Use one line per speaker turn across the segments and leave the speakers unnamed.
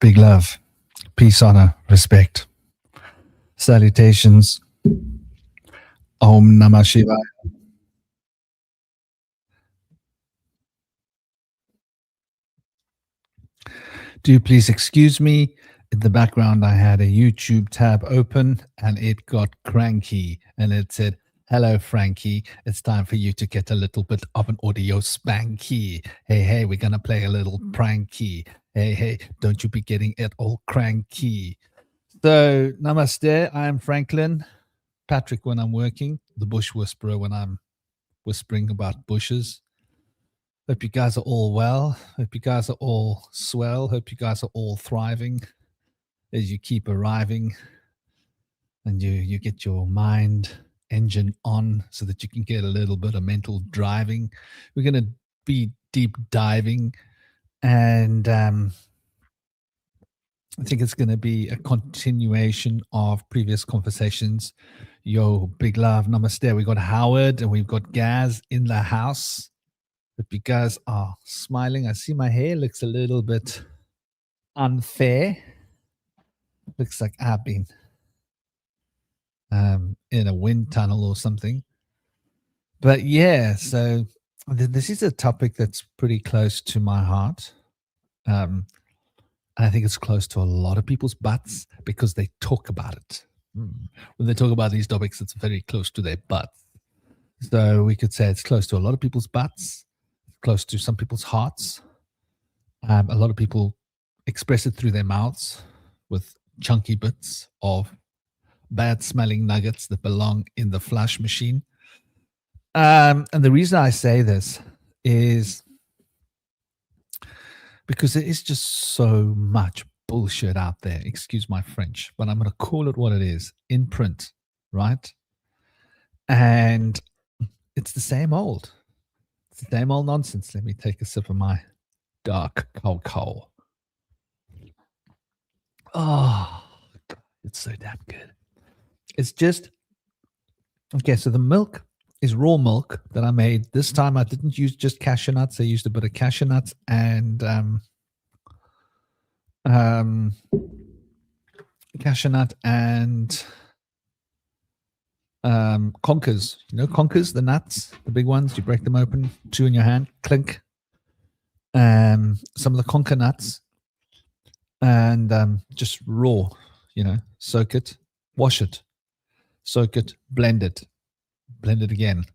Big love, peace, honor, respect. Salutations. Om Namah Shivaya. Do please excuse me. In the background, I had a YouTube tab open and it got cranky and it said, "Hello, Frankie. It's time for you to get a little bit of an audio spanky. Hey, we're going to play a little pranky. Hey, don't you be getting it all cranky." So, namaste. I am Franklin. Patrick when I'm working. The Bush Whisperer when I'm whispering about bushes. Hope you guys are all well. Hope you guys are all swell. Hope you guys are all thriving as you keep arriving and you get your mind engine on so that you can get a little bit of mental driving. We're going to be deep diving and I think it's going to be a continuation of previous conversations. Yo, big love, namaste. We got Howard and we've got Gaz in the house. Hope you guys are smiling. I see my hair looks a little bit unfair. Looks like I've been in a wind tunnel or something. But yeah, so this is a topic that's pretty close to my heart. I think it's close to a lot of people's butts because they talk about it. When they talk about these topics, it's very close to their butts. So we could say it's close to a lot of people's butts. Close to some people's hearts. A lot of people express it through their mouths with chunky bits of bad smelling nuggets that belong in the flush machine. And the reason I say this is because there is just so much bullshit out there. Excuse my French, but I'm going to call it what it is, in print, right? And it's the same old. Same old nonsense. Let me take a sip of my dark cocoa. Oh, it's so damn good. It's just, okay, so the milk is raw milk that I made. This time I didn't use just cashew nuts. I used a bit of cashew nuts and cashew nut and conkers, conkers, the nuts, the big ones, you break them open, two in your hand, clink. Some of the conker nuts and just raw, soak it, wash it, soak it, blend it again.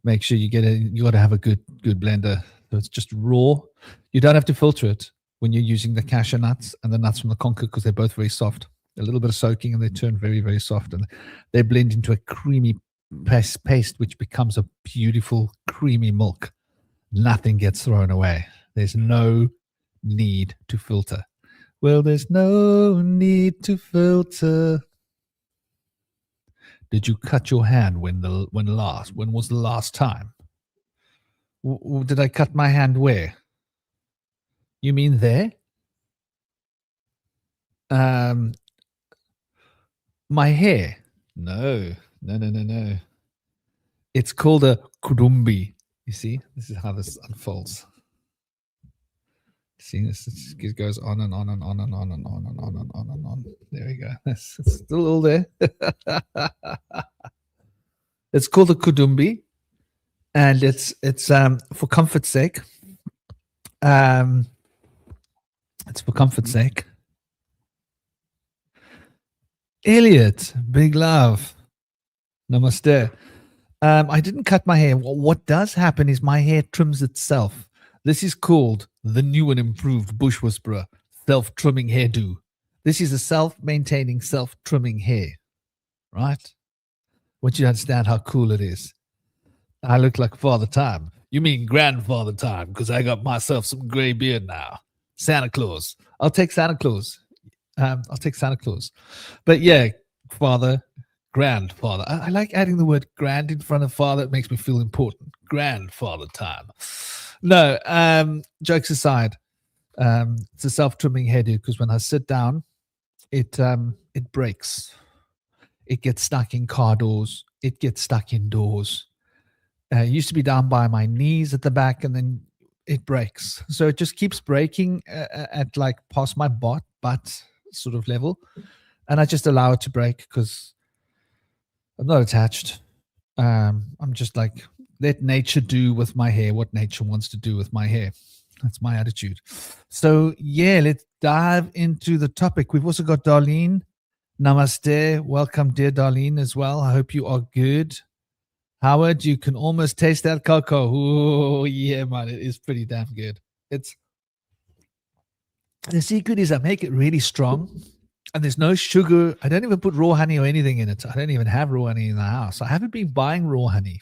Make sure you got to have a good blender. So it's just raw. You don't have to filter it when you're using the cashew nuts and the nuts from the conker because they're both very soft. A little bit of soaking and they turn very, very soft and they blend into a creamy paste which becomes a beautiful creamy milk. Nothing gets thrown away. There's no need to filter. Well, there's no need to filter. Did you cut your hand when was the last time? Did I cut my hand where? You mean there? My hair? No. It's called a kudumbi. You see, this is how this unfolds. See, this goes on and on and on and on and on and on and on and on. There we go. It's still all there. It's called a kudumbi, and it's for comfort's sake. It's for comfort's sake. Elliot, big love. Namaste. I didn't cut my hair. What does happen is my hair trims itself. This is called the new and improved Bush Whisperer self-trimming hairdo. This is a self-maintaining, self-trimming hair, right? I want you to understand how cool it is. I look like Father Time. You mean Grandfather Time, because I got myself some gray beard now. Santa Claus. I'll take Santa Claus. But yeah, Father, Grandfather. I like adding the word grand in front of father. It makes me feel important. Grandfather Time. No, jokes aside, it's a self-trimming hairdo because when I sit down, it breaks. It gets stuck in car doors. It gets stuck indoors. It used to be down by my knees at the back, and then it breaks. So it just keeps breaking at like past my butt sort of level. And I just allow it to break because I'm not attached. I'm just like, let nature do with my hair what nature wants to do with my hair. That's my attitude. So yeah, let's dive into the topic. We've also got Darlene. Namaste. Welcome, dear Darlene, as well. I hope you are good. Howard, you can almost taste that cocoa. Oh, yeah, man. It is pretty damn good. The secret is I make it really strong and there's no sugar. I don't even put raw honey or anything in it. I don't even have raw honey in the house. I haven't been buying raw honey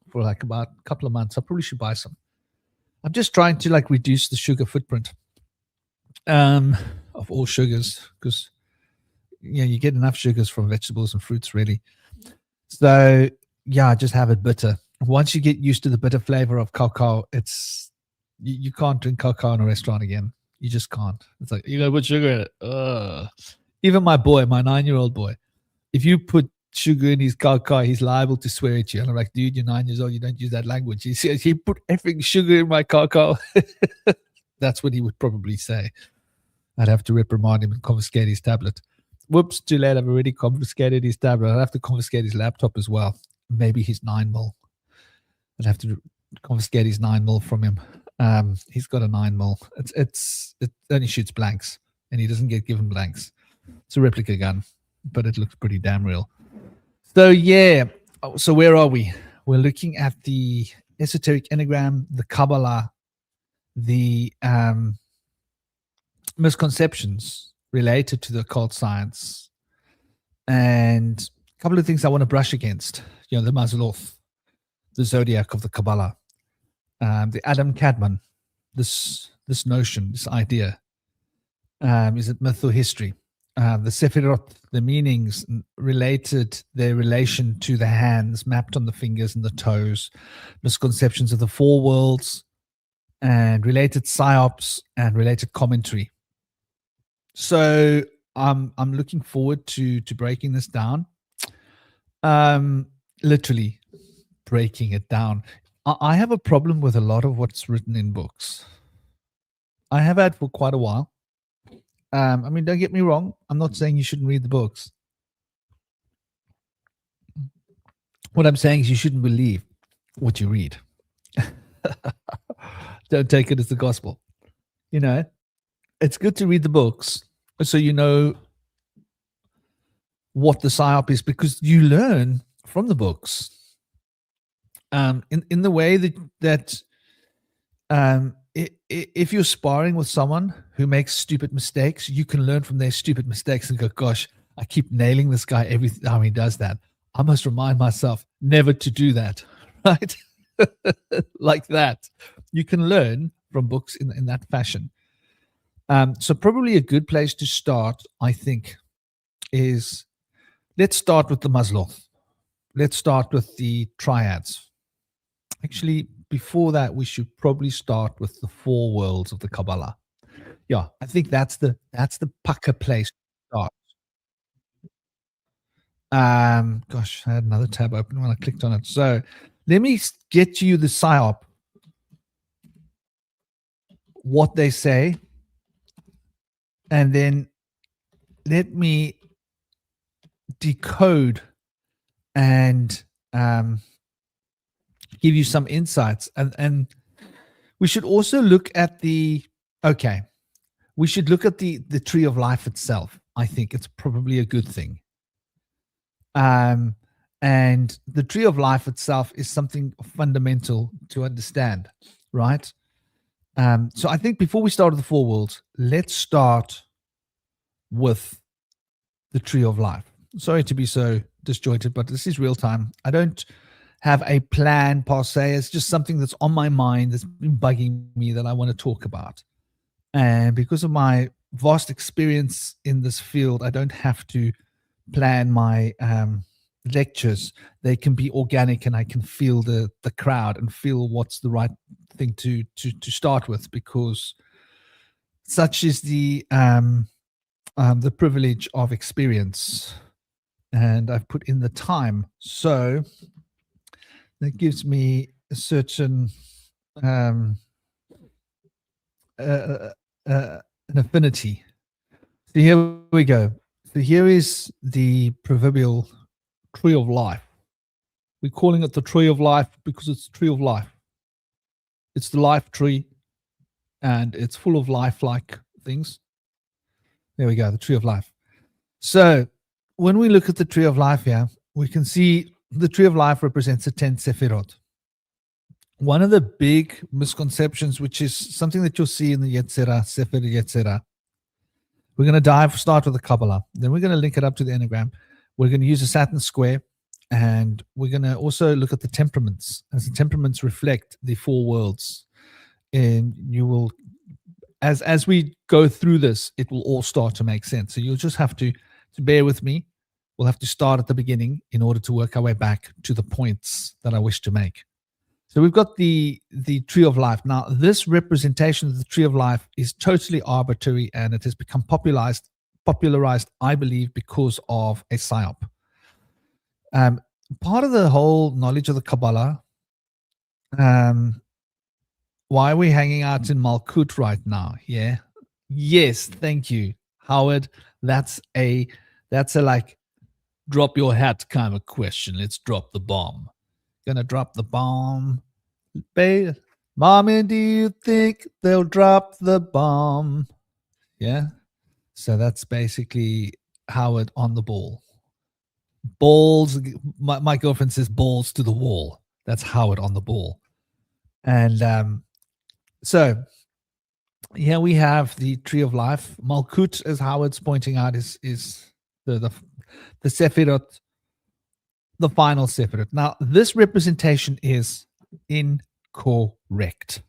for like about a couple of months. I probably should buy some. I'm just trying to like reduce the sugar footprint of all sugars because you get enough sugars from vegetables and fruits really. So yeah, just have it bitter. Once you get used to the bitter flavor of cocoa, it's you can't drink cocoa in a restaurant again. You just can't. It's like, you gotta put sugar in it. Ugh. Even my boy, my 9-year-old boy, if you put sugar in his cocoa, he's liable to swear at you. And I'm like, dude, you're 9 years old. You don't use that language. He says, he put effing sugar in my cocoa. That's what he would probably say. I'd have to reprimand him and confiscate his tablet. Whoops, too late. I've already confiscated his tablet. I'd have to confiscate his laptop as well. Maybe his 9mm. I'd have to confiscate his 9mm from him. He's got a 9mm. It only shoots blanks, and he doesn't get given blanks. It's a replica gun, but it looks pretty damn real. So yeah, so where are we? We're looking at the Esoteric Enneagram, the Kabbalah, the misconceptions related to the occult science, and a couple of things I want to brush against. The Mazloth, the zodiac of the Kabbalah, the Adam Kadmon, this notion, this idea. Is it myth or history? The sephiroth, the meanings related, their relation to the hands mapped on the fingers and the toes, misconceptions of the four worlds, and related PSYOPs and related commentary. So I'm looking forward to breaking this down. Literally breaking it down. I have a problem with a lot of what's written in books. I have had for quite a while. I mean, don't get me wrong. I'm not saying you shouldn't read the books. What I'm saying is you shouldn't believe what you read. Don't take it as the gospel. It's good to read the books so you know what the PSYOP is, because you learn from the books. In the way that if you're sparring with someone who makes stupid mistakes, you can learn from their stupid mistakes and go, gosh, I keep nailing this guy every time he does that. I must remind myself never to do that, right? Like that. You can learn from books in that fashion. So probably a good place to start, I think, is let's start with the Mazloth. Let's start with the triads. Actually, before that, we should probably start with the four worlds of the Kabbalah. Yeah, I think that's the pucker place to start. Gosh, I had another tab open when I clicked on it. So let me get you the PSYOP, what they say, and then let me decode and give you some insights. And we should also look at the tree of life itself. I think it's probably a good thing. And the tree of life itself is something fundamental to understand, right? So I think before we start with the four worlds, let's start with the tree of life. Sorry to be so disjointed, but this is real time. I don't have a plan per se. It's just something that's on my mind that's been bugging me that I want to talk about. And because of my vast experience in this field, I don't have to plan my lectures. They can be organic, and I can feel the crowd and feel what's the right thing to start with, because such is the privilege of experience, and I've put in the time. So that gives me a certain an affinity. So here we go. So here is the proverbial tree of life. We're calling it the tree of life because it's the tree of life. It's the life tree, and it's full of lifelike things. There we go, the tree of life. So when we look at the tree of life here, we can see the tree of life represents the 10 sephiroth. One of the big misconceptions, which is something that you'll see in the Yetzirah, Sefer Yetzirah, we're going to start with the Kabbalah. Then we're going to link it up to the Enneagram. We're going to use the Saturns Square, and we're going to also look at the temperaments, as the temperaments reflect the four worlds. And you will, as we go through this, it will all start to make sense. So you'll just have to bear with me. We'll have to start at the beginning in order to work our way back to the points that I wish to make. So we've got the tree of life. Now, this representation of the tree of life is totally arbitrary, and it has become popularized, I believe, because of a PSYOP. Part of the whole knowledge of the Kabbalah, why are we hanging out in Malkut right now? Yeah. Yes, thank you, Howard. That's a like drop your hat kind of question. Let's drop the bomb. Gonna drop the bomb. Mommy, do you think they'll drop the bomb? Yeah. So that's basically Howard on the ball. Balls. My girlfriend says balls to the wall. That's Howard on the ball. And so here we have the tree of life. Malkut, as Howard's pointing out, is the sephiroth, the final sephiroth. Now, this representation is incorrect.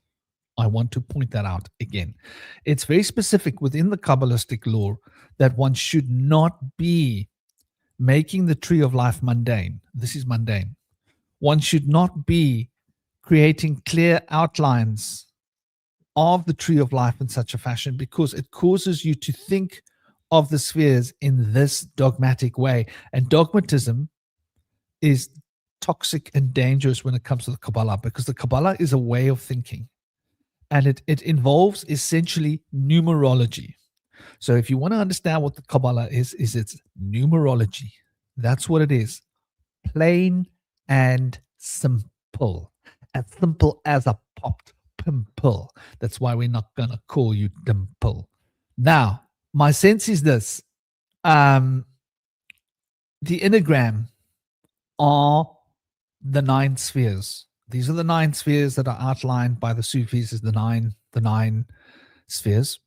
I want to point that out again. It's very specific within the Kabbalistic lore that one should not be making the tree of life mundane. This is mundane. One should not be creating clear outlines of the tree of life in such a fashion, because it causes you to think of the spheres in this dogmatic way. And dogmatism is toxic and dangerous when it comes to the Kabbalah, because the Kabbalah is a way of thinking, and it involves essentially numerology. So if you want to understand what the Kabbalah is it's numerology. That's what it is. Plain and simple. As simple as a popped pimple. That's why we're not going to call you Dimple. Now, my sense is this. The Enneagram are the 9 spheres. These are the 9 spheres that are outlined by the Sufis as the nine spheres.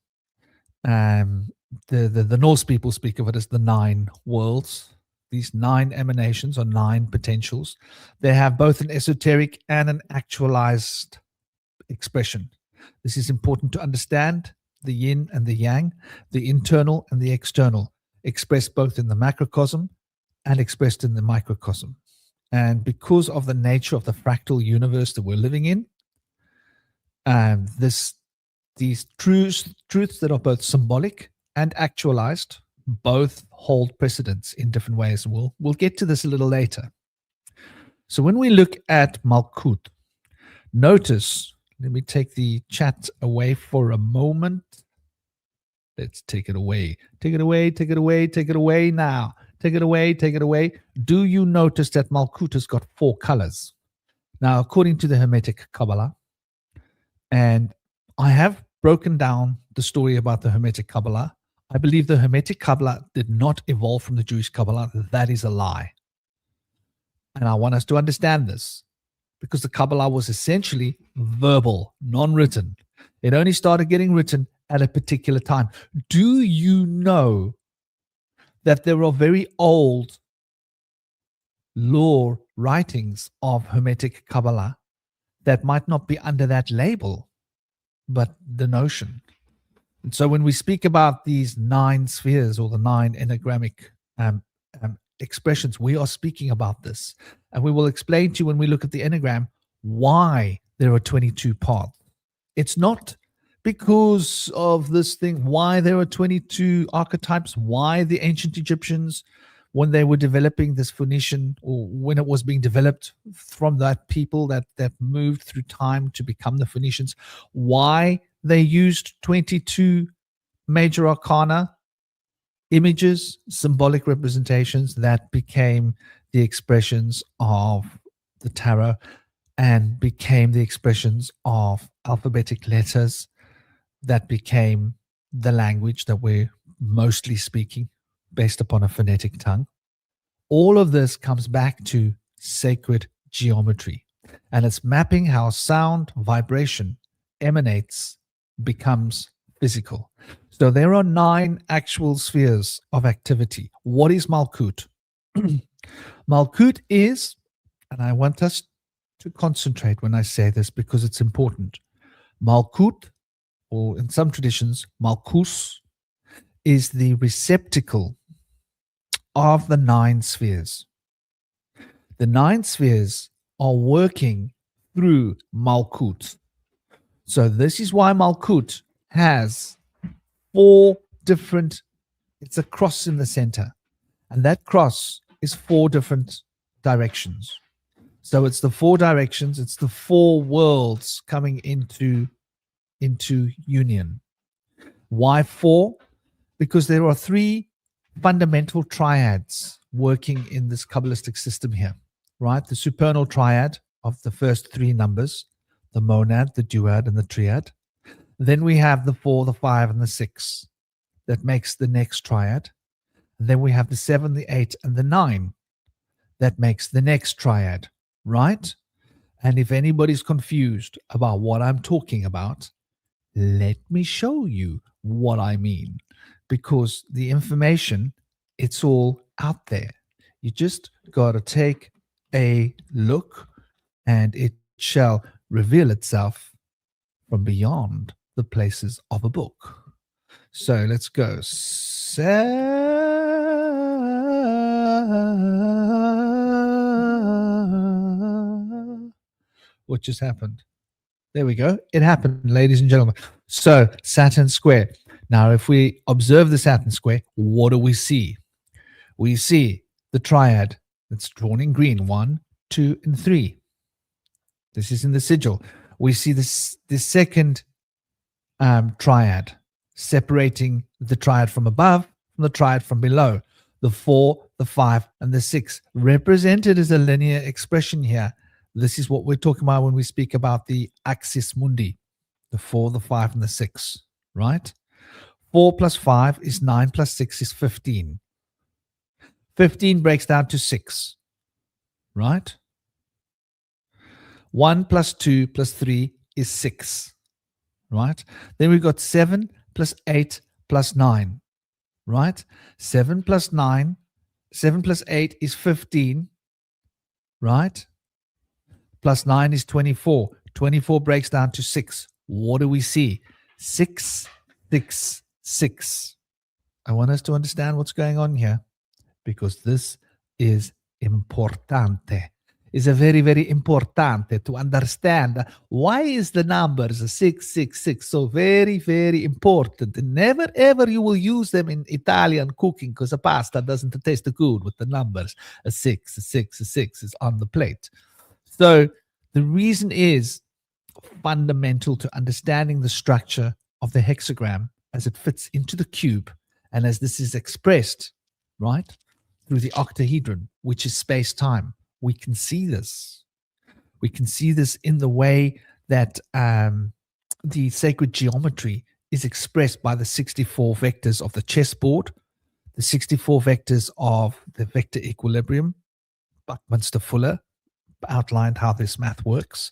The Norse people speak of it as the 9 worlds. These 9 emanations or 9 potentials. They have both an esoteric and an actualized expression. This is important to understand. The yin and the yang, the internal and the external, expressed both in the macrocosm and expressed in the microcosm. And because of the nature of the fractal universe that we're living in, these truths that are both symbolic and actualized both hold precedence in different ways. We'll get to this a little later. So when we look at Malkut, notice, let me take the chat away for a moment. Let's take it away. Take it away, take it away, take it away now. Take it away, take it away. Do you notice that Malkut has got 4 colors? Now, according to the Hermetic Kabbalah, and I have broken down the story about the Hermetic Kabbalah. I believe the Hermetic Kabbalah did not evolve from the Jewish Kabbalah. That is a lie. And I want us to understand this, because the Kabbalah was essentially verbal, non-written. It only started getting written at a particular time. Do you know that there are very old lore writings of Hermetic Kabbalah that might not be under that label, but the notion? And so when we speak about these 9 spheres or the 9 enneagrammic expressions, we are speaking about this. And we will explain to you when we look at the Enneagram why there are 22 paths. It's not because of this thing, why there are 22 archetypes, why the ancient Egyptians, when they were developing this Phoenician, or when it was being developed from that people that moved through time to become the Phoenicians, why they used 22 major arcana images, symbolic representations that became the expressions of the tarot and became the expressions of alphabetic letters that became the language that we're mostly speaking based upon a phonetic tongue. All of this comes back to sacred geometry, and it's mapping how sound, vibration emanates, becomes physical. So there are 9 actual spheres of activity. What is Malkut? Malkut is, and I want us to concentrate when I say this because it's important. Malkut, or in some traditions, Malkus, is the receptacle of the 9 spheres. The 9 spheres are working through Malkut. So this is why Malkut has 4 different, it's a cross in the center. And that cross is 4 different directions. So it's the 4 directions, it's the 4 worlds coming into union. Why 4? Because there are 3 fundamental triads working in this Kabbalistic system here, right? The supernal triad of the first 3 numbers, the monad, the duad, and the triad. Then we have the 4, the 5, and the 6 that makes the next triad. And then we have the 7, the 8, and the 9 that makes the next triad, right? And if anybody's confused about what I'm talking about, let me show you what I mean, because the information, it's all out there. You just got to take a look and it shall reveal itself from beyond the places of a book. So let's go. What just happened? There we go. It happened, ladies and gentlemen. So Saturns Square. Now, if we observe the Saturn Square, what do we see? We see the triad that's drawn in green, 1, 2, and 3. This is in the sigil. We see the second triad separating the triad from above from the triad from below. The 4, the 5, and the 6 represented as a linear expression here. This is what we're talking about when we speak about the axis mundi, the 4, the 5, and the 6, right? 4 plus 5 is 9 plus 6 is 15. 15 breaks down to 6, right? 1 plus 2 plus 3 is 6, right? Then we've got 7 plus 8 plus 9, right? 7 plus 9, 7 plus 8 is 15, right? Plus 9 is 24. 24 breaks down to 6. What do we see? 6, 6, 6. I want us to understand what's going on here because this is importante. It's a very, very importante to understand why is the numbers 666 so very, very important. And never, ever you will use them in Italian cooking because a pasta doesn't taste good with the numbers. A 6, a 6, a 6 is on the plate. So the reason is fundamental to understanding the structure of the hexagram as it fits into the cube and as this is expressed, right, through the octahedron, which is space-time. We can see this. We can see this in the way that the sacred geometry is expressed by the 64 vectors of the chessboard, the 64 vectors of the vector equilibrium. Buckminster Fuller outlined how this math works.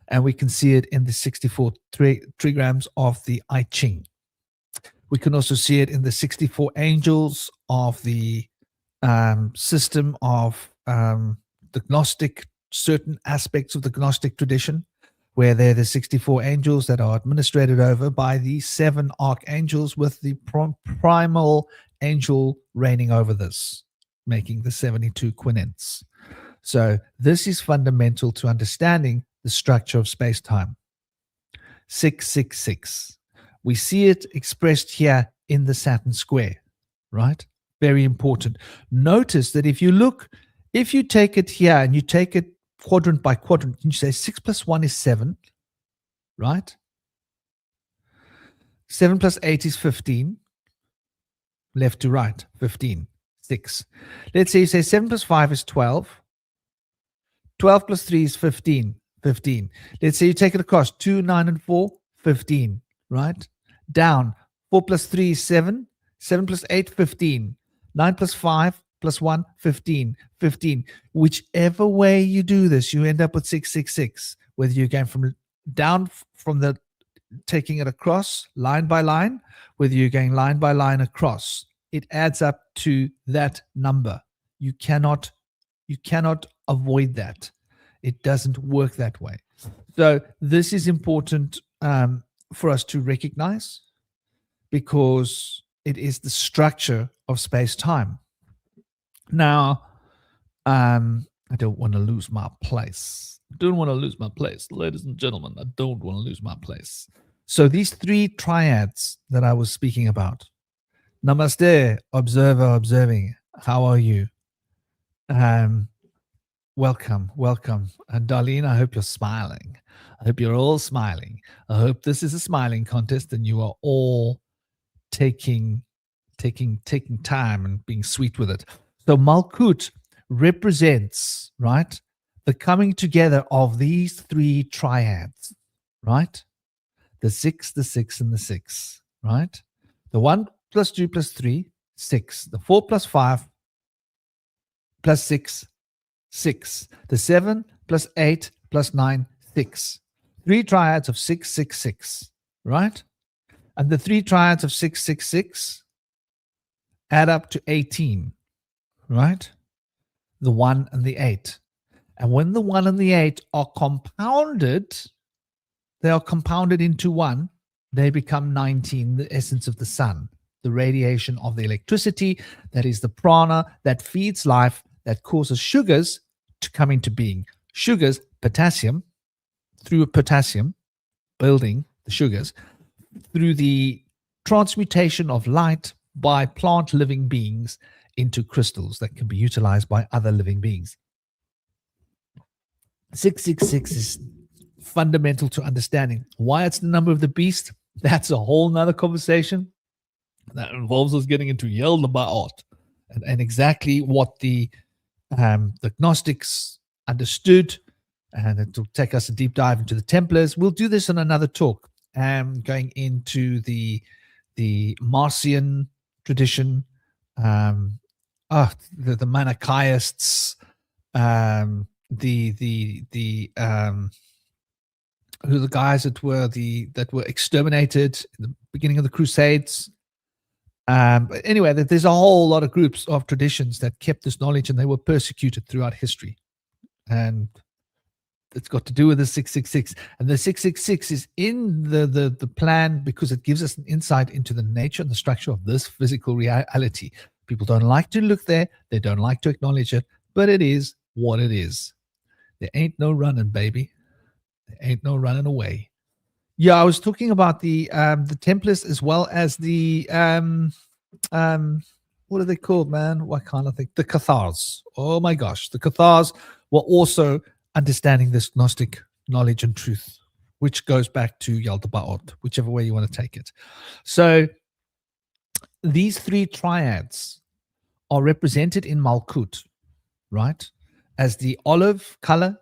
And we can see it in the 64 trigrams of the I Ching. We can also see it in the 64 angels of the system of the Gnostic, certain aspects of the Gnostic tradition, where they're the 64 angels that are administrated over by the 7 archangels with the primal angel reigning over this, making the 72 quinets. So this is fundamental to understanding the structure of space-time. 666. We see it expressed here in the Saturn Square, right? Very important. Notice that if you take it here and you take it quadrant by quadrant, you say 6 plus 1 is 7, right? 7 plus 8 is 15. Left to right, 15. 6. Let's say you say 7 plus 5 is 12. 12 plus 3 is 15. 15. Let's say you take it across. 2, 9, and 4, 15. Right? Down. 4 plus 3 is 7. 7 plus 8, 15. 9 plus 5 plus 1, 15. 15. Whichever way you do this, you end up with 666. Whether you're going from down from the taking it across line by line, whether you're going line by line across, it adds up to that number. You cannot avoid that. It doesn't work that way. So this is important for us to recognize, because it is the structure of space-time. Now, I don't want to lose my place. Ladies and gentlemen. I don't want to lose my place. So these three triads that I was speaking about. Namaste, observer, observing. How are you? Welcome. And Darlene, I hope you're smiling. I hope you're all smiling. I hope this is a smiling contest and you are all taking time and being sweet with it. So Malkut represents, right, the coming together of these three triads, right? The 6, and the 6, right? The 1 plus 2 plus 3, 6. The 4 plus 5 plus 6, 6. The 7 plus 8 plus 9, 6. Three triads of 6, 6, 6, right? And the three triads of 6, 6, 6 add up to 18, right? The 1 and the 8. And when the 1 and the 8 are compounded, they are compounded into 1, they become 19, the essence of the sun, the radiation of the electricity, that is the prana that feeds life, that causes sugars to come into being. Sugars, potassium, through potassium, building the sugars, through the transmutation of light by plant living beings into crystals that can be utilized by other living beings. 666 is fundamental to understanding why it's the number of the beast. That's a whole nother conversation that involves us getting into Yeldabaoth and exactly what the Gnostics understood, and it will take us a deep dive into the Templars. We'll do this in another talk, going into the Marcion tradition, the Manichaeists, who are the guys that were exterminated in the beginning of the Crusades. But anyway, there's a whole lot of groups of traditions that kept this knowledge, and they were persecuted throughout history. And it's got to do with the 666. And the 666 is in the plan because it gives us an insight into the nature and the structure of this physical reality. People don't like to look there. They don't like to acknowledge it, but it is what it is. There ain't no running, baby. There ain't no running away. Yeah, I was talking about the Templars as well as the what are they called, man? Why can't I think? The Cathars. Oh my gosh, the Cathars were also understanding this Gnostic knowledge and truth, which goes back to Yaldabaoth, whichever way you want to take it. So these three triads are represented in Malkut, right? As the olive color,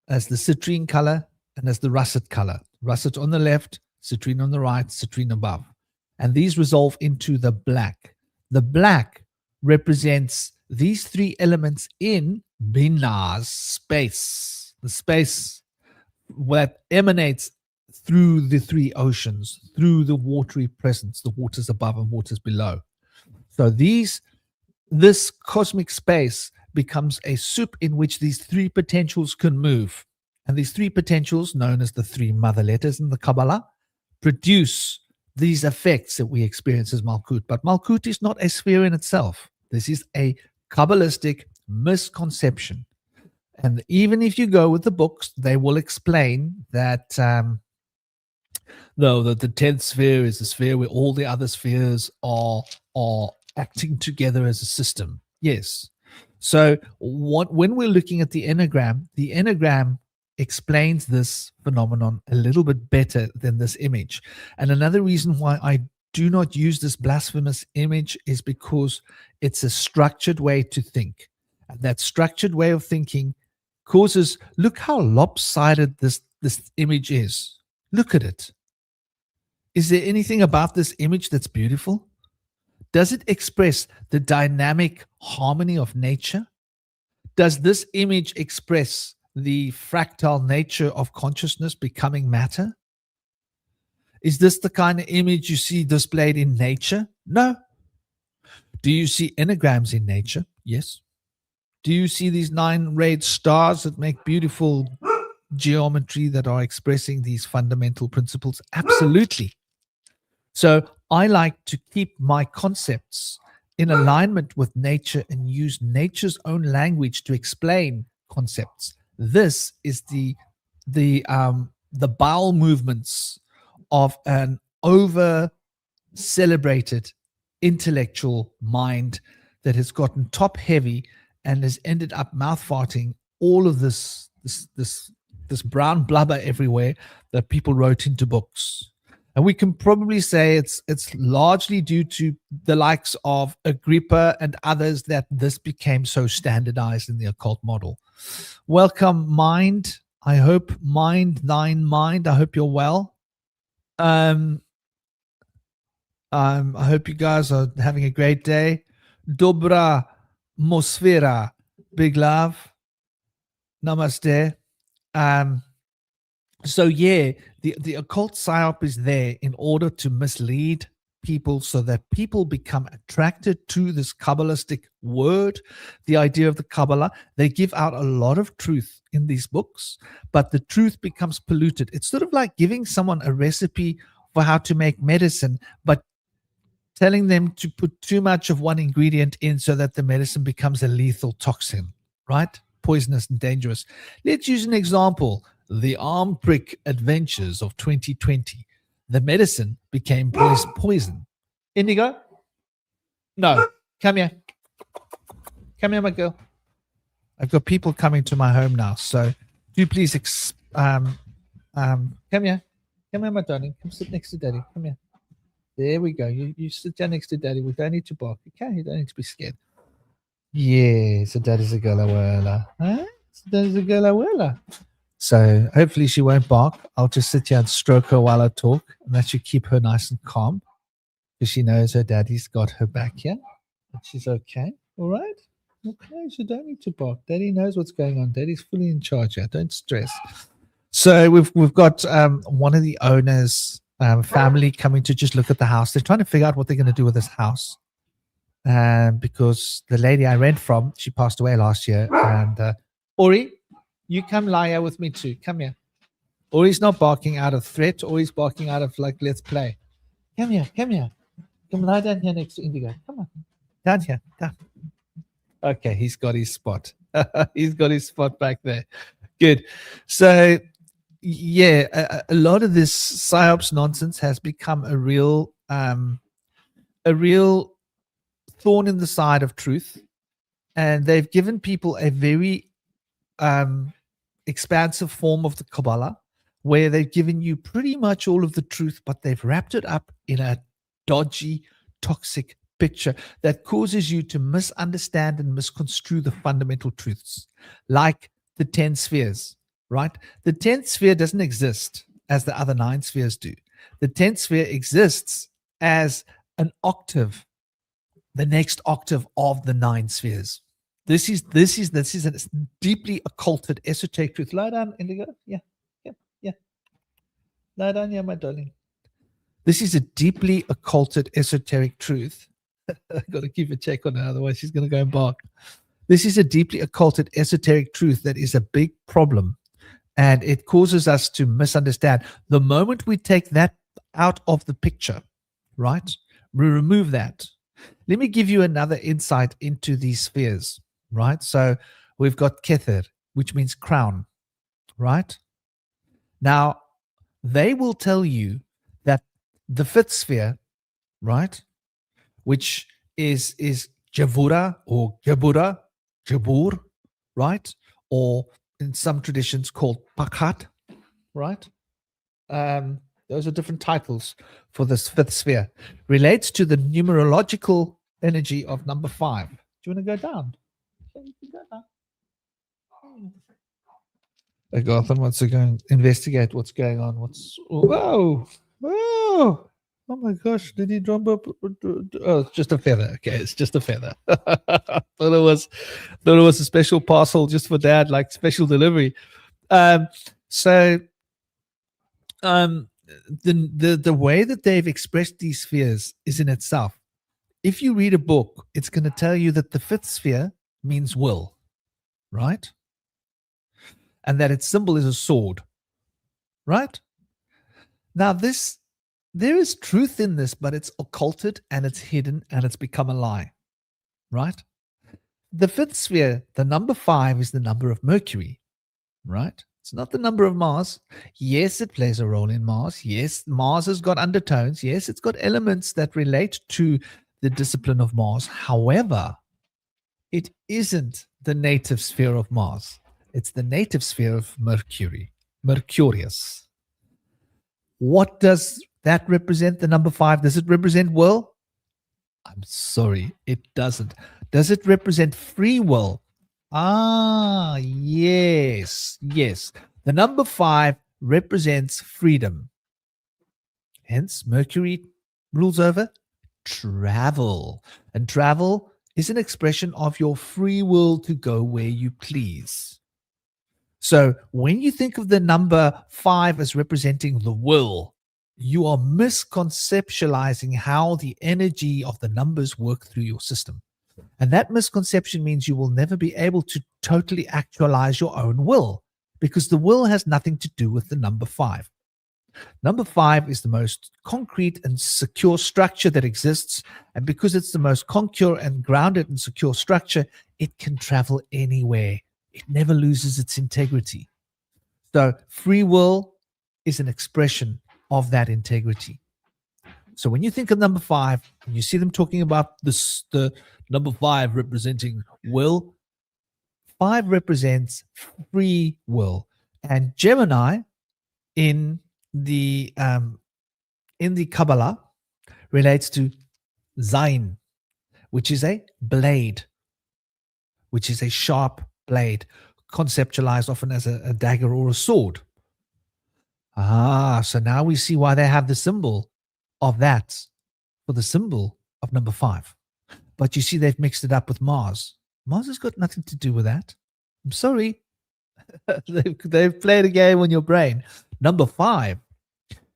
as the citrine color, and as the russet color. Russet on the left, citrine on the right, citrine above. And these resolve into the black. The black represents these three elements in Binah's space, the space that emanates through the three oceans, through the watery presence, the waters above and waters below. So this cosmic space becomes a soup in which these three potentials can move. And these three potentials, known as the three mother letters in the Kabbalah, produce these effects that we experience as Malkut. But Malkut is not a sphere in itself. This is a Kabbalistic misconception. And even if you go with the books, they will explain that though that the 10th sphere is a sphere where all the other spheres are acting together as a system. Yes. So when we're looking at the Enneagram explains this phenomenon a little bit better than this image. And another reason why I do not use this blasphemous image is because it's a structured way to think. And that structured way of thinking causes, look how lopsided this image is. Look at it. Is there anything about this image that's beautiful? Does it express the dynamic harmony of nature? Does this image express the fractal nature of consciousness becoming matter? Is this the kind of image you see displayed in nature? No. Do you see enneagrams in nature? Yes. Do you see these 9 red stars that make beautiful geometry that are expressing these fundamental principles? Absolutely. So I like to keep my concepts in alignment with nature and use nature's own language to explain concepts. This is the bowel movements of an over celebrated intellectual mind that has gotten top heavy and has ended up mouth farting all of this brown blubber everywhere that people wrote into books. And we can probably say it's largely due to the likes of Agrippa and others that this became so standardized in the occult model. Welcome, Mind. I hope Mind. I hope you're well. I hope you guys are having a great day. Dobra Mosfera. Big love. Namaste. So yeah, the occult PSYOP is there in order to mislead people so that people become attracted to this Kabbalistic word, the idea of the Kabbalah. They give out a lot of truth in these books, but the truth becomes polluted. It's sort of like giving someone a recipe for how to make medicine, but telling them to put too much of one ingredient in so that the medicine becomes a lethal toxin, right? Poisonous and dangerous. Let's use an example. The arm prick adventures of 2020. The medicine became poison. Indigo? No. Come here. Come here, my girl. I've got people coming to my home now, so do please come here. Come here, my darling. Come sit next to daddy. Come here. There we go. You sit down next to daddy. We don't need to bark. Okay? You don't need to be scared. Yeah, so daddy's a girl abuela. Huh? So daddy's a girl abuela. So hopefully she won't bark. I'll just sit here and stroke her while I talk, and that should keep her nice and calm because she knows her daddy's got her back here. And she's okay. All right? Okay, so don't need to bark. Daddy knows what's going on. Daddy's fully in charge here. Don't stress. So we've got one of the owners' family coming to just look at the house. They're trying to figure out what they're going to do with this house. Because the lady I rent from, she passed away last year. And Ori, you come lie here with me too. Come here. Ori's not barking out of threat. Ori's barking out of like, let's play. Come here. Come here. Come lie down here next to Indigo. Come on. Down here. Down. Okay, he's got his spot. He's got his spot back there. Good. So, yeah, a lot of this PSYOPs nonsense has become a real thorn in the side of truth, and they've given people a very expansive form of the Kabbalah, where they've given you pretty much all of the truth, but they've wrapped it up in a dodgy, toxic picture that causes you to misunderstand and misconstrue the fundamental truths, like the 10 spheres, right? The 10th sphere doesn't exist as the other 9 spheres do. The 10th sphere exists as an octave, the next octave of the 9 spheres. This is a deeply occulted esoteric truth. Lie down, Indigo. Yeah. Lie down, yeah, my darling. This is a deeply occulted esoteric truth. I've got to keep a check on her, otherwise she's going to go and bark. This is a deeply occulted esoteric truth that is a big problem, and it causes us to misunderstand. The moment we take that out of the picture, right, we remove that. Let me give you another insight into these spheres, right? So we've got Kether, which means crown, right? Now, they will tell you that the 5th sphere, right, which is Javura or Jabura, Jabur, right? Or in some traditions called pakat, right? Those are different titles for this fifth sphere. Relates to the numerological energy of number 5. Do you want to go down? Gotham wants to go and investigate what's going on. Whoa! Oh my gosh! Did he drop up? Oh, it's just a feather. Okay, it's just a feather. thought it was a special parcel just for Dad, like special delivery. So the way that they've expressed these spheres is in itself. If you read a book, it's going to tell you that the fifth sphere means will, right? And that its symbol is a sword, right? Now, there is truth in this, but it's occulted and it's hidden and it's become a lie, right? The fifth sphere, the number 5, is the number of Mercury, right? It's not the number of Mars. Yes, it plays a role in Mars. Yes, Mars has got undertones. Yes, it's got elements that relate to the discipline of Mars. However, it isn't the native sphere of Mars. It's the native sphere of Mercury, Mercurius. What does that represent, the number 5? Does it represent will? I'm sorry, it doesn't. Does it represent free will? Ah, yes. The number 5 represents freedom. Hence, Mercury rules over travel. And travel is an expression of your free will to go where you please. So when you think of the number 5 as representing the will, you are misconceptualizing how the energy of the numbers work through your system. And that misconception means you will never be able to totally actualize your own will, because the will has nothing to do with the number 5. Number 5 is the most concrete and secure structure that exists. And because it's the most concure and grounded and secure structure, it can travel anywhere. It never loses its integrity. So free will is an expression of that integrity. So when you think of number 5, and you see them talking about the number 5 representing will, 5 represents free will. And Gemini in the Kabbalah relates to Zain, which is a blade, which is a sharp blade, conceptualized often as a dagger or a sword. So now we see why they have the symbol of that for the symbol of number 5. But you see they've mixed it up with Mars. Mars has got nothing to do with that. I'm sorry. they've played a game on your brain. Number 5.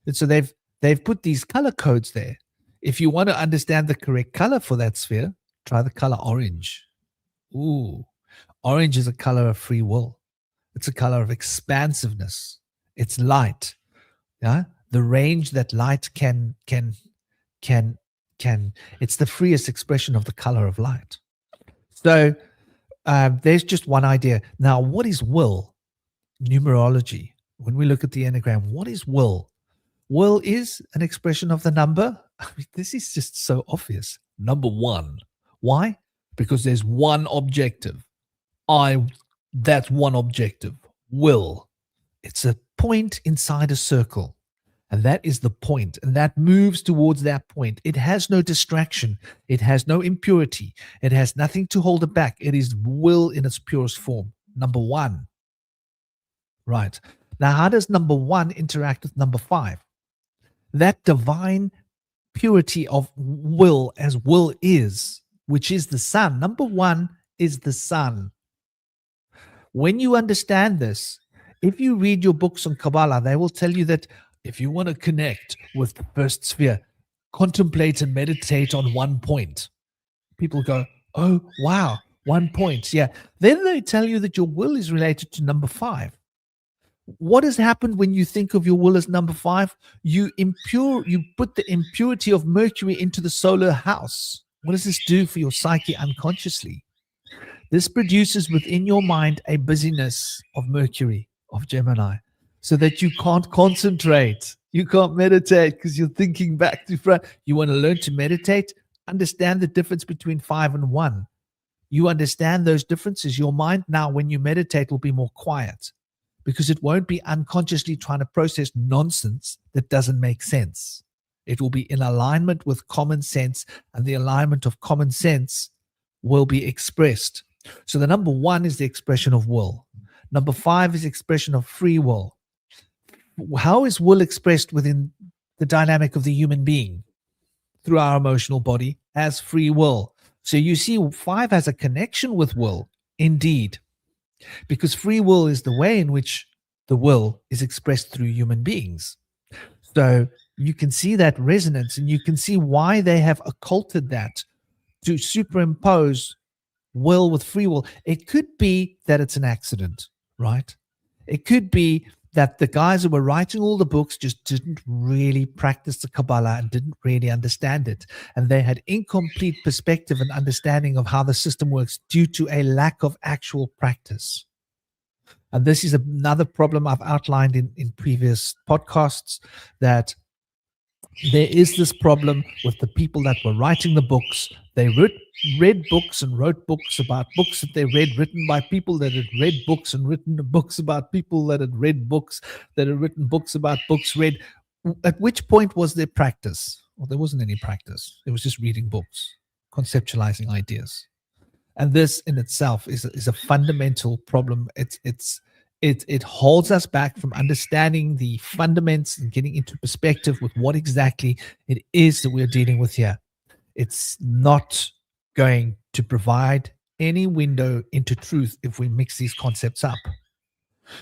And so they've put these color codes there. If you want to understand the correct color for that sphere, try the color orange. Ooh. Orange is a color of free will. It's a color of expansiveness. It's light. Yeah, the range that light can. It's the freest expression of the color of light. So there's just one idea. Now, what is will? Numerology. When we look at the Enneagram, what is will? Will is an expression of the number. I mean, this is just so obvious. Number 1. Why? Because there's one objective. That's one objective. Will. It's a point inside a circle. And that is the point. And that moves towards that point. It has no distraction. It has no impurity. It has nothing to hold it back. It is will in its purest form. Number 1. Right. Now, how does number 1 interact with number 5? That divine purity of will, as will is, which is the sun. Number 1 is the sun. When you understand this, if you read your books on Kabbalah, they will tell you that if you want to connect with the first sphere, contemplate and meditate on one point. People go, oh, wow, 1 point. Yeah. Then they tell you that your will is related to number 5. What has happened when you think of your will as number 5? You put the impurity of Mercury into the solar house. What does this do for your psyche unconsciously? This produces within your mind a busyness of Mercury, of Gemini, so that you can't concentrate. You can't meditate because you're thinking back to front. You want to learn to meditate? Understand the difference between 5 and 1. you understand those differences, your mind now, when you meditate, will be more quiet because it won't be unconsciously trying to process nonsense that doesn't make sense. It will be in alignment with common sense, and the alignment of common sense will be expressed. So the number 1 is the expression of will. Number 5 is expression of free will. How is will expressed within the dynamic of the human being? Through our emotional body as free will. So you see, 5 has a connection with will, indeed, because free will is the way in which the will is expressed through human beings. So you can see that resonance, and you can see why they have occulted that to superimpose will with free will. It could be that it's an accident, right? It could be that the guys who were writing all the books just didn't really practice the Kabbalah and didn't really understand it. And they had incomplete perspective and understanding of how the system works due to a lack of actual practice. And this is another problem I've outlined in previous podcasts, that there is this problem with the people that were writing the books. They read books and wrote books about books that they read, written by people that had read books and written books about people that had read books that had written books about books read. At which point was there practice? Well, there wasn't any practice. It was just reading books, conceptualizing ideas. And this in itself is a fundamental problem. It holds us back from understanding the fundamentals and getting into perspective with what exactly it is that we're dealing with here. It's not going to provide any window into truth if we mix these concepts up.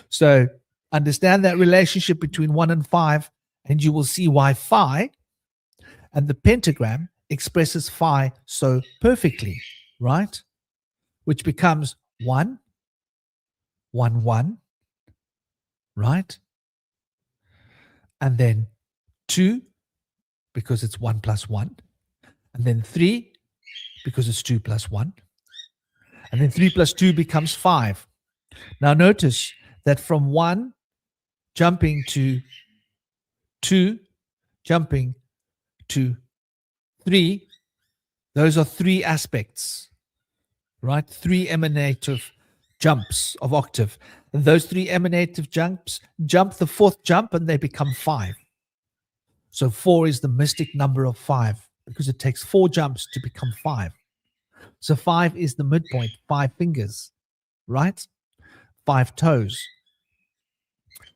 So understand that relationship between 1 and 5, and you will see why phi and the pentagram expresses phi so perfectly, right? Which becomes 1, 1, 1, right? And then 2, because it's 1 plus 1. And then 3, because it's 2 plus 1. And then 3 plus 2 becomes 5. Now notice that from 1 jumping to 2, jumping to 3, those are 3 aspects, right? 3 emanative jumps of octave. And those 3 emanative jumps jump the 4th jump, and they become 5. So 4 is the mystic number of 5, because it takes 4 jumps to become 5. So 5 is the midpoint, 5 fingers, right? 5 toes,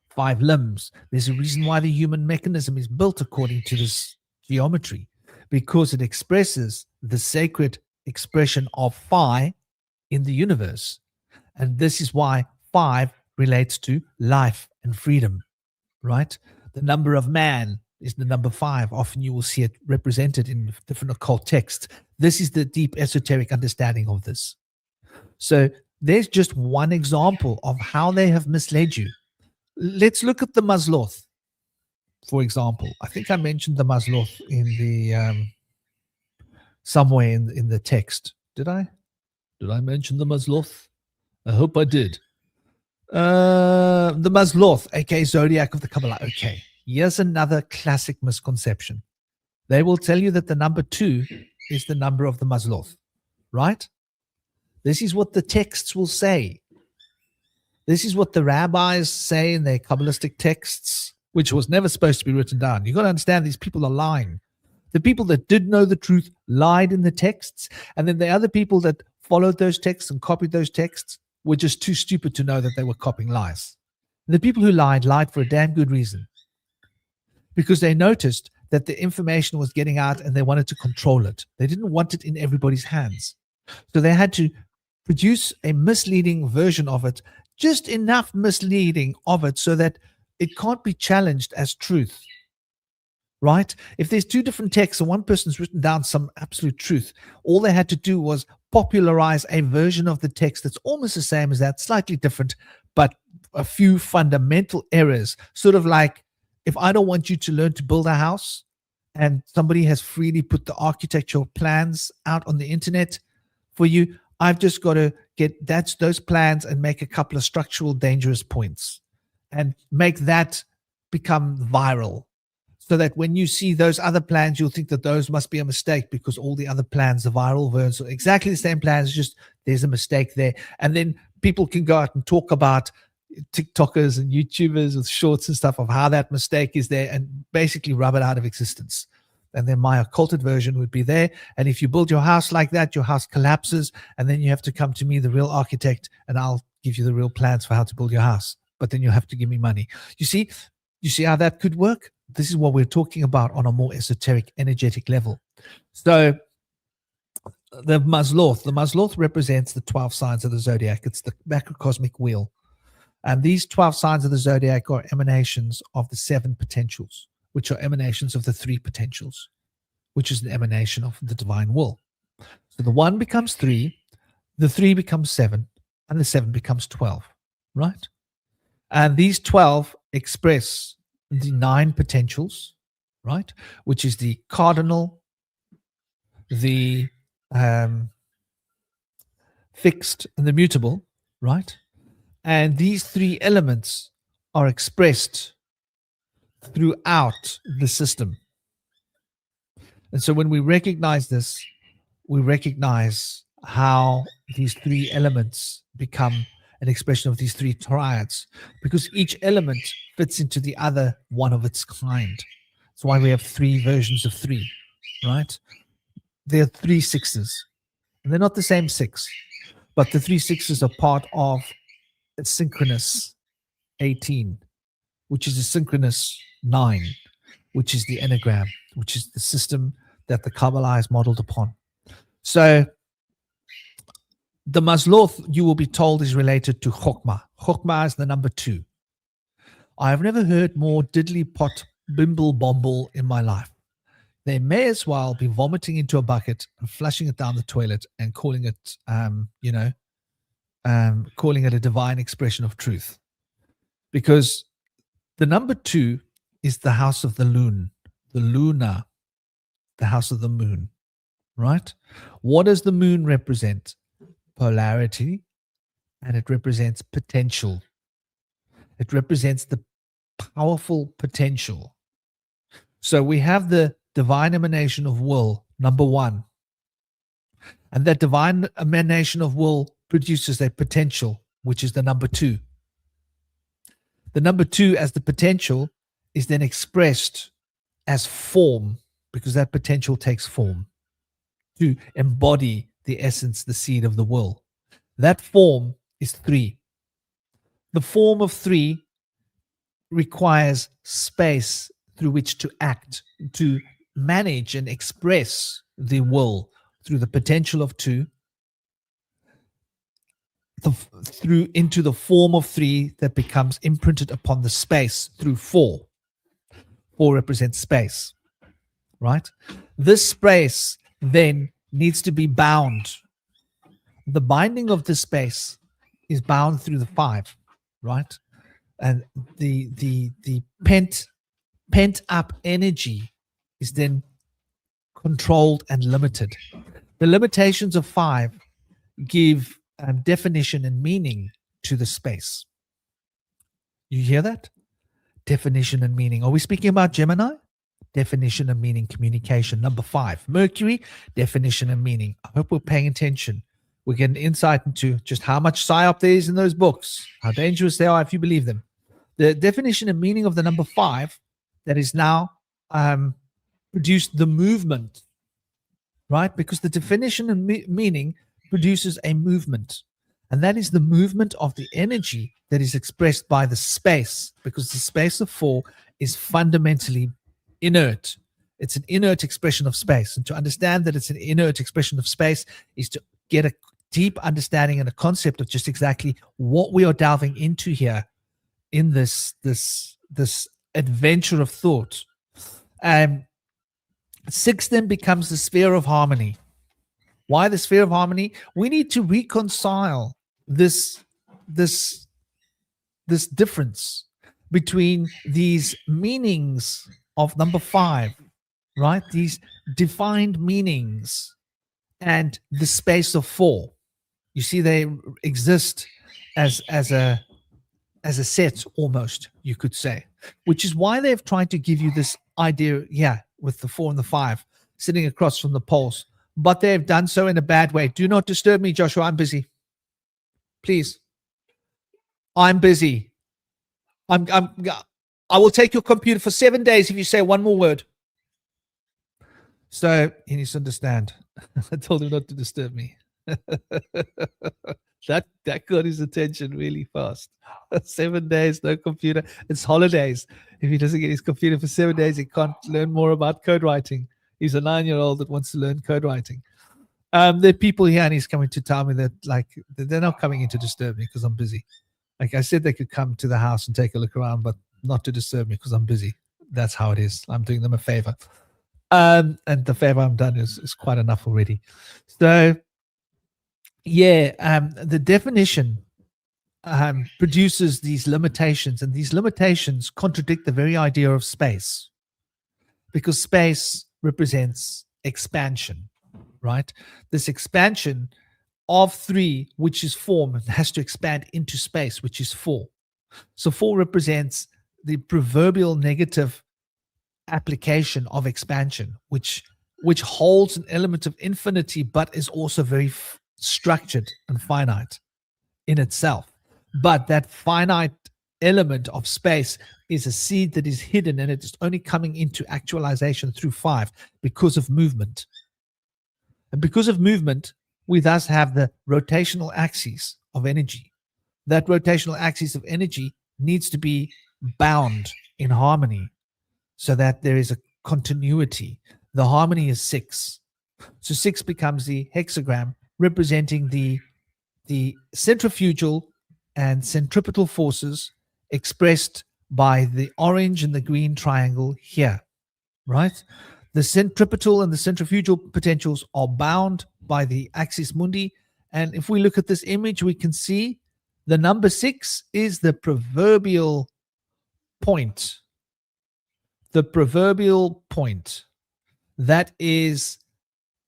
5 limbs. There's a reason why the human mechanism is built according to this geometry, because it expresses the sacred expression of phi in the universe. And this is why 5 relates to life and freedom, right? The number of man is the number 5. Often you will see it represented in different occult texts. This is the deep esoteric understanding of this. So there's just one example of how they have misled you. Let's look at the Mazloth, for example. I think I mentioned the Mazloth in the somewhere in the text. Did I? Did I mention the Mazloth? I hope I did. The Mazloth, aka zodiac of the Kabbalah. Okay, here's another classic misconception. They will tell you that the number 2 is the number of the Mazloth, right? This is what the texts will say. This is what the rabbis say in their Kabbalistic texts, which was never supposed to be written down. You've got to understand, these people are lying. The people that did know the truth lied in the texts, and then the other people that followed those texts and copied those texts were just too stupid to know that they were copying lies. And the people who lied for a damn good reason, because they noticed that the information was getting out and they wanted to control it. They didn't want it in everybody's hands. So they had to produce a misleading version of it, just enough misleading of it so that it can't be challenged as truth, right? If there's 2 different texts and one person's written down some absolute truth, all they had to do was popularize a version of the text that's almost the same as that, slightly different, but a few fundamental errors. Sort of like, if I don't want you to learn to build a house and somebody has freely put the architectural plans out on the internet for you, I've just got to get those plans and make a couple of structural dangerous points and make that become viral. so that when you see those other plans, you'll think that those must be a mistake, because all the other plans, the viral versions, are exactly the same plans, just there's a mistake there. And then people can go out and talk about TikTokers and YouTubers with shorts and stuff of how that mistake is there, and basically rub it out of existence. And then my occulted version would be there. And if you build your house like that, your house collapses, and then you have to come to me, the real architect, and I'll give you the real plans for how to build your house. But then you'll have to give me money. You see how that could work? This is what we're talking about on a more esoteric, energetic level. So the Mazloth represents the 12 signs of the zodiac. It's the macrocosmic wheel. And these 12 signs of the zodiac are emanations of the 7 potentials, which are emanations of the 3 potentials, which is an emanation of the divine will. So the 1 becomes 3, the 3 becomes 7, and the 7 becomes 12, right? And these 12 express the 9 potentials, right? Which is the cardinal, the fixed, and the mutable, right? And these 3 elements are expressed throughout the system. And so when we recognize this, we recognize how these 3 elements become an expression of these 3 triads, because each element fits into the other one of its kind. That's why we have 3 versions of 3, right? There are 3 sixes, and they're not the same 6, but the 3 sixes are part of a synchronous 18, which is a synchronous 9, which is the Enneagram, which is the system that the Kabbalah is modeled upon. So the Mazloth, you will be told, is related to Chokmah. Chokmah is the number 2. I've never heard more diddly pot bimble bomble in my life. They may as well be vomiting into a bucket and flushing it down the toilet and calling it, calling it a divine expression of truth. Because the number 2 is the house of the loon, the luna, the house of the moon, right? What does the moon represent? Polarity, and it represents potential. It represents the powerful potential. So we have the divine emanation of will, number 1. And that divine emanation of will produces a potential, which is the number 2. The number 2 as the potential is then expressed as form, because that potential takes form to embody the essence, the seed of the will. That form is 3. The form of 3 requires space through which to act, to manage and express the will through the potential of 2, through into the form of 3 that becomes imprinted upon the space through 4. 4 represents space, right? This space then needs to be bound. The binding of this space is bound through the 5, right? And the pent up energy is then controlled and limited. The limitations of 5 give definition and meaning to the space. You hear that? Definition and meaning. Are we speaking about Gemini? Definition and meaning, communication. Number 5, Mercury, definition and meaning. I hope we're paying attention. We're getting insight into just how much PSYOP there is in those books, how dangerous they are if you believe them. The definition and meaning of the number 5 that is now produced the movement, right? Because the definition and meaning produces a movement. And that is the movement of the energy that is expressed by the space, because the space of 4 is fundamentally inert. It's an inert expression of space. And to understand that it's an inert expression of space is to get a deep understanding and a concept of just exactly what we are delving into here in this adventure of thought. 6 then becomes the sphere of harmony. Why the sphere of harmony? We need to reconcile this difference between these meanings of number 5, right? These defined meanings and the space of 4. You see, they exist as a as a set, almost, you could say, which is why they've tried to give you this idea, with the 4 and the 5 sitting across from the poles, but they've done so in a bad way. Do not disturb me, Joshua. I'm busy. Please. I'm busy. I will take your computer for 7 days if you say one more word. So he needs to understand. I told him not to disturb me. That got his attention really fast. 7 days, no computer. It's holidays. If he doesn't get his computer for 7 days, he can't learn more about code writing. He's a 9-year-old that wants to learn code writing. There are people here, and he's coming to tell me that, like, they're not coming in to disturb me because I'm busy. Like I said, they could come to the house and take a look around, but not to disturb me because I'm busy. That's how it is. I'm doing them a favor. And the favor I'm done is quite enough already. So, the definition produces these limitations, and these limitations contradict the very idea of space, because space represents expansion, right? This expansion of 3, which is form, has to expand into space, which is 4. So 4 represents the proverbial negative application of expansion, which holds an element of infinity, but is also very structured and finite in itself. But that finite element of space is a seed that is hidden, and it is only coming into actualization through 5 because of movement. And because of movement, we thus have the rotational axis of energy. That rotational axis of energy needs to be bound in harmony so that there is a continuity. The harmony is 6. So 6 becomes the hexagram representing the centrifugal and centripetal forces expressed by the orange and the green triangle here, right? The centripetal and the centrifugal potentials are bound by the axis mundi. And if we look at this image, we can see the number 6 is the proverbial point. The proverbial point. That is,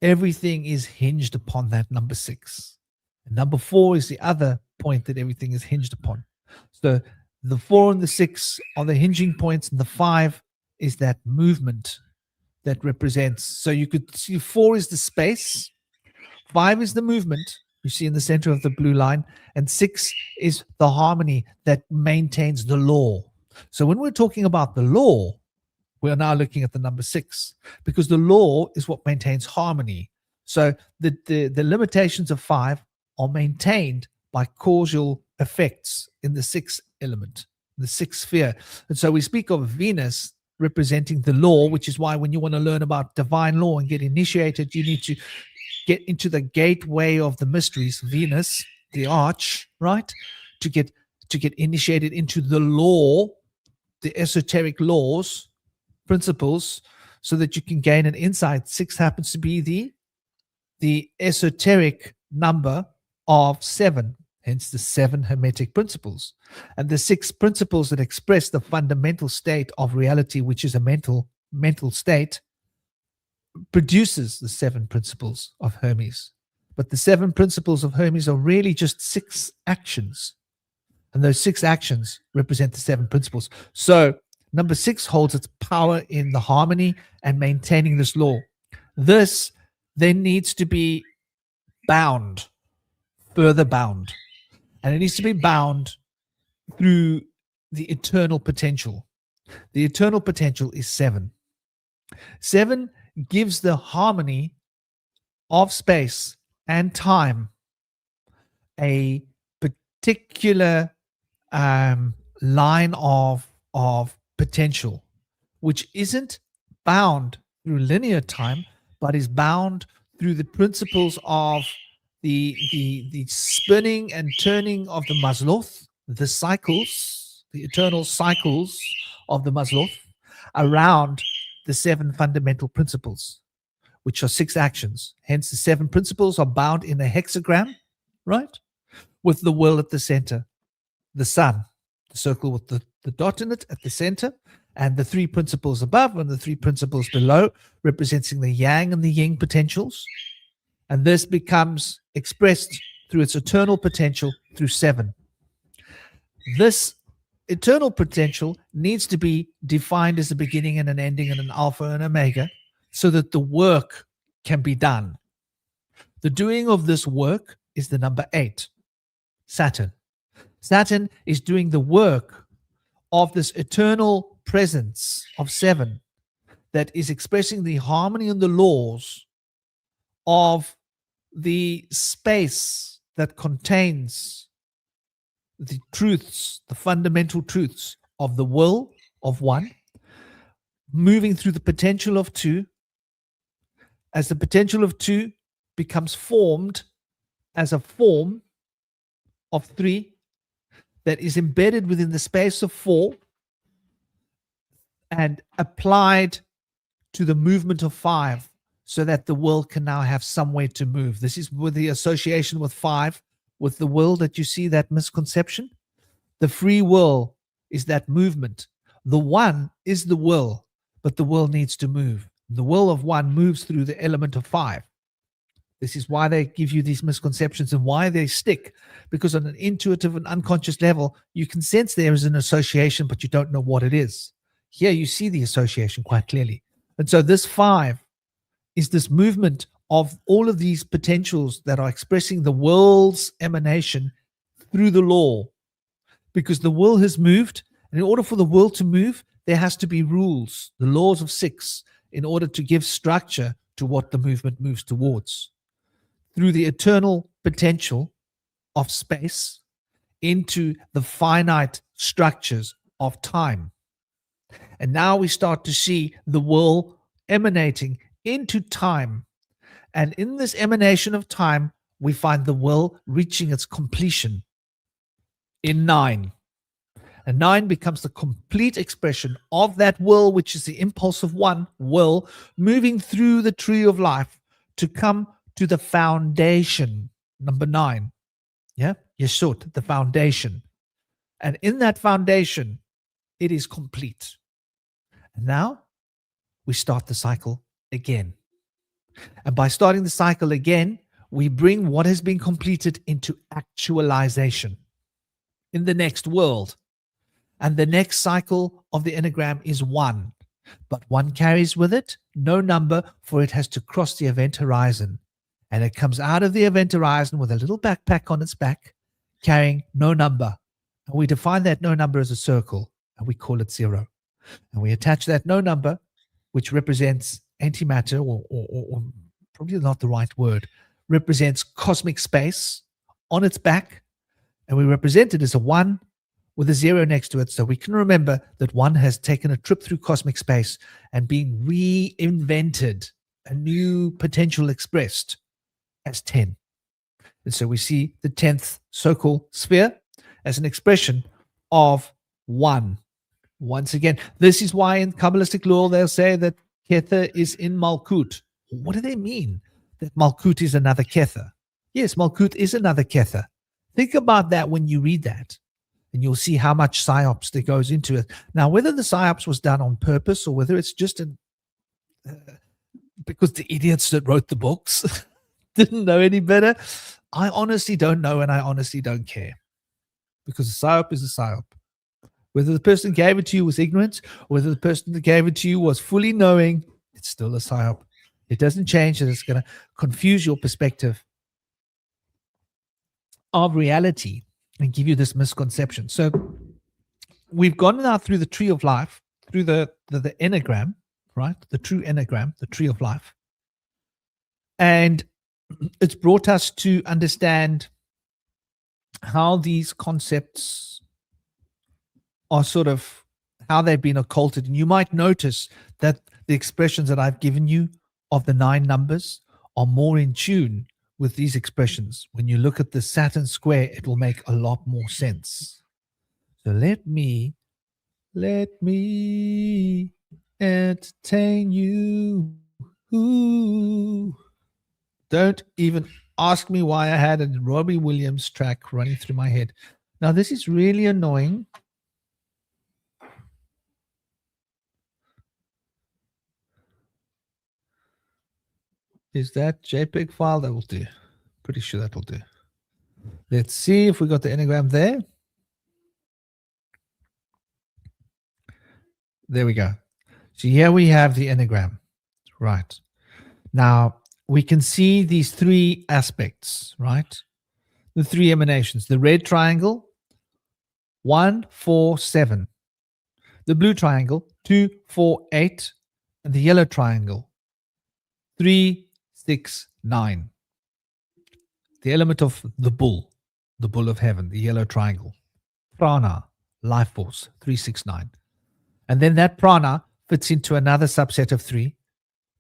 everything is hinged upon that number 6. And number 4 is the other point that everything is hinged upon. So the 4 and the 6 are the hinging points, and the 5 is that movement that represents. So you could see 4 is the space, 5 is the movement you see in the center of the blue line, and 6 is the harmony that maintains the law. So when we're talking about the law, we are now looking at the number 6, because the law is what maintains harmony. So the limitations of 5 are maintained by causal effects in the 6th element, the 6th sphere. And so we speak of Venus representing the law, which is why when you want to learn about divine law and get initiated, you need to get into the gateway of the mysteries, Venus, the arch, right? To get initiated into the law, the esoteric laws, principles, so that you can gain an insight. 6 happens to be the esoteric number of 7, hence the 7 hermetic principles. And the 6 principles that express the fundamental state of reality, which is a mental state, produces the 7 principles of Hermes. But the 7 principles of Hermes are really just 6 actions. And those 6 actions represent the 7 principles. So number 6 holds its power in the harmony and maintaining this law. This then needs to be bound, further bound. And it needs to be bound through the eternal potential. The eternal potential is 7. 7 gives the harmony of space and time a particular line of potential, which isn't bound through linear time, but is bound through the principles of the spinning and turning of the Mazloth, the cycles, the eternal cycles of the Mazloth around the 7 fundamental principles, which are 6 actions. Hence, the 7 principles are bound in a hexagram, right? With the will at the center, the sun, the circle with the dot in it at the center, and the 3 principles above and the 3 principles below, representing the yang and the yin potentials. And this becomes expressed through its eternal potential through 7. This eternal potential needs to be defined as a beginning and an ending and an alpha and omega so that the work can be done. The doing of this work is the number 8, Saturn. Saturn is doing the work of this eternal presence of 7 that is expressing the harmony and the laws of the space that contains the truths, the fundamental truths of the will of 1, moving through the potential of 2, as the potential of 2 becomes formed as a form of 3 that is embedded within the space of 4 and applied to the movement of 5 so that the world can now have some way to move. This is with the association with 5, with the will that you see, that misconception. The free will is that movement. The 1 is the will, but the will needs to move. The will of 1 moves through the element of 5. This is why they give you these misconceptions and why they stick, because on an intuitive and unconscious level, you can sense there is an association, but you don't know what it is. Here you see the association quite clearly. And so this 5 is this movement of all of these potentials that are expressing the world's emanation through the law, because the will has moved. And in order for the will to move, there has to be rules, the laws of 6, in order to give structure to what the movement moves towards. Through the eternal potential of space into the finite structures of time. And now we start to see the will emanating into time. And in this emanation of time, we find the will reaching its completion in 9. And 9 becomes the complete expression of that will, which is the impulse of 1 will, moving through the tree of life to come to the foundation, number 9. Yeah, Yesod, the foundation. And in that foundation, it is complete. And now we start the cycle again. And by starting the cycle again, we bring what has been completed into actualization in the next world. And the next cycle of the Enneagram is 1. But 1 carries with it no number, for it has to cross the event horizon. And it comes out of the event horizon with a little backpack on its back, carrying no number. And we define that no number as a circle, and we call it 0. And we attach that no number, which represents antimatter, or probably not the right word, represents cosmic space on its back. And we represent it as a 1 with a 0 next to it, so we can remember that 1 has taken a trip through cosmic space and been reinvented, a new potential expressed as 10. And so we see the 10th so-called sphere as an expression of 1. Once again, this is why in Kabbalistic law they'll say that Kether is in Malkut. What do they mean? That Malkut is another Kether. Yes, Malkut is another Kether. Think about that when you read that, and you'll see how much PSYOPs there goes into it. Now, whether the PSYOPs was done on purpose or whether it's just because the idiots that wrote the books didn't know any better, I honestly don't know, and I honestly don't care. Because a PSYOP is a PSYOP. Whether the person who gave it to you was ignorant, or whether the person that gave it to you was fully knowing, it's still a PSYOP. It doesn't change, and it's going to confuse your perspective of reality and give you this misconception. So we've gone now through the tree of life, through the Enneagram, right? The true Enneagram, the tree of life. And it's brought us to understand how these concepts are sort of, how they've been occulted. And you might notice that the expressions that I've given you of the 9 numbers are more in tune with these expressions. When you look at the Saturns Square, it will make a lot more sense. So let me entertain you. Ooh. Don't even ask me why I had a Robbie Williams track running through my head. Now, this is really annoying. Is that JPEG file? That will do. Pretty sure that will do. Let's see if we got the Enneagram there. There we go. So here we have the Enneagram. Right. Now, we can see these three aspects, right? The three emanations. The red triangle, 1, 4, 7. The blue triangle, 2, 4, 8. And the yellow triangle, 3, 6, 9. The element of the bull of heaven, the yellow triangle. Prana, life force, 3, 6, 9. And then that prana fits into another subset of 3.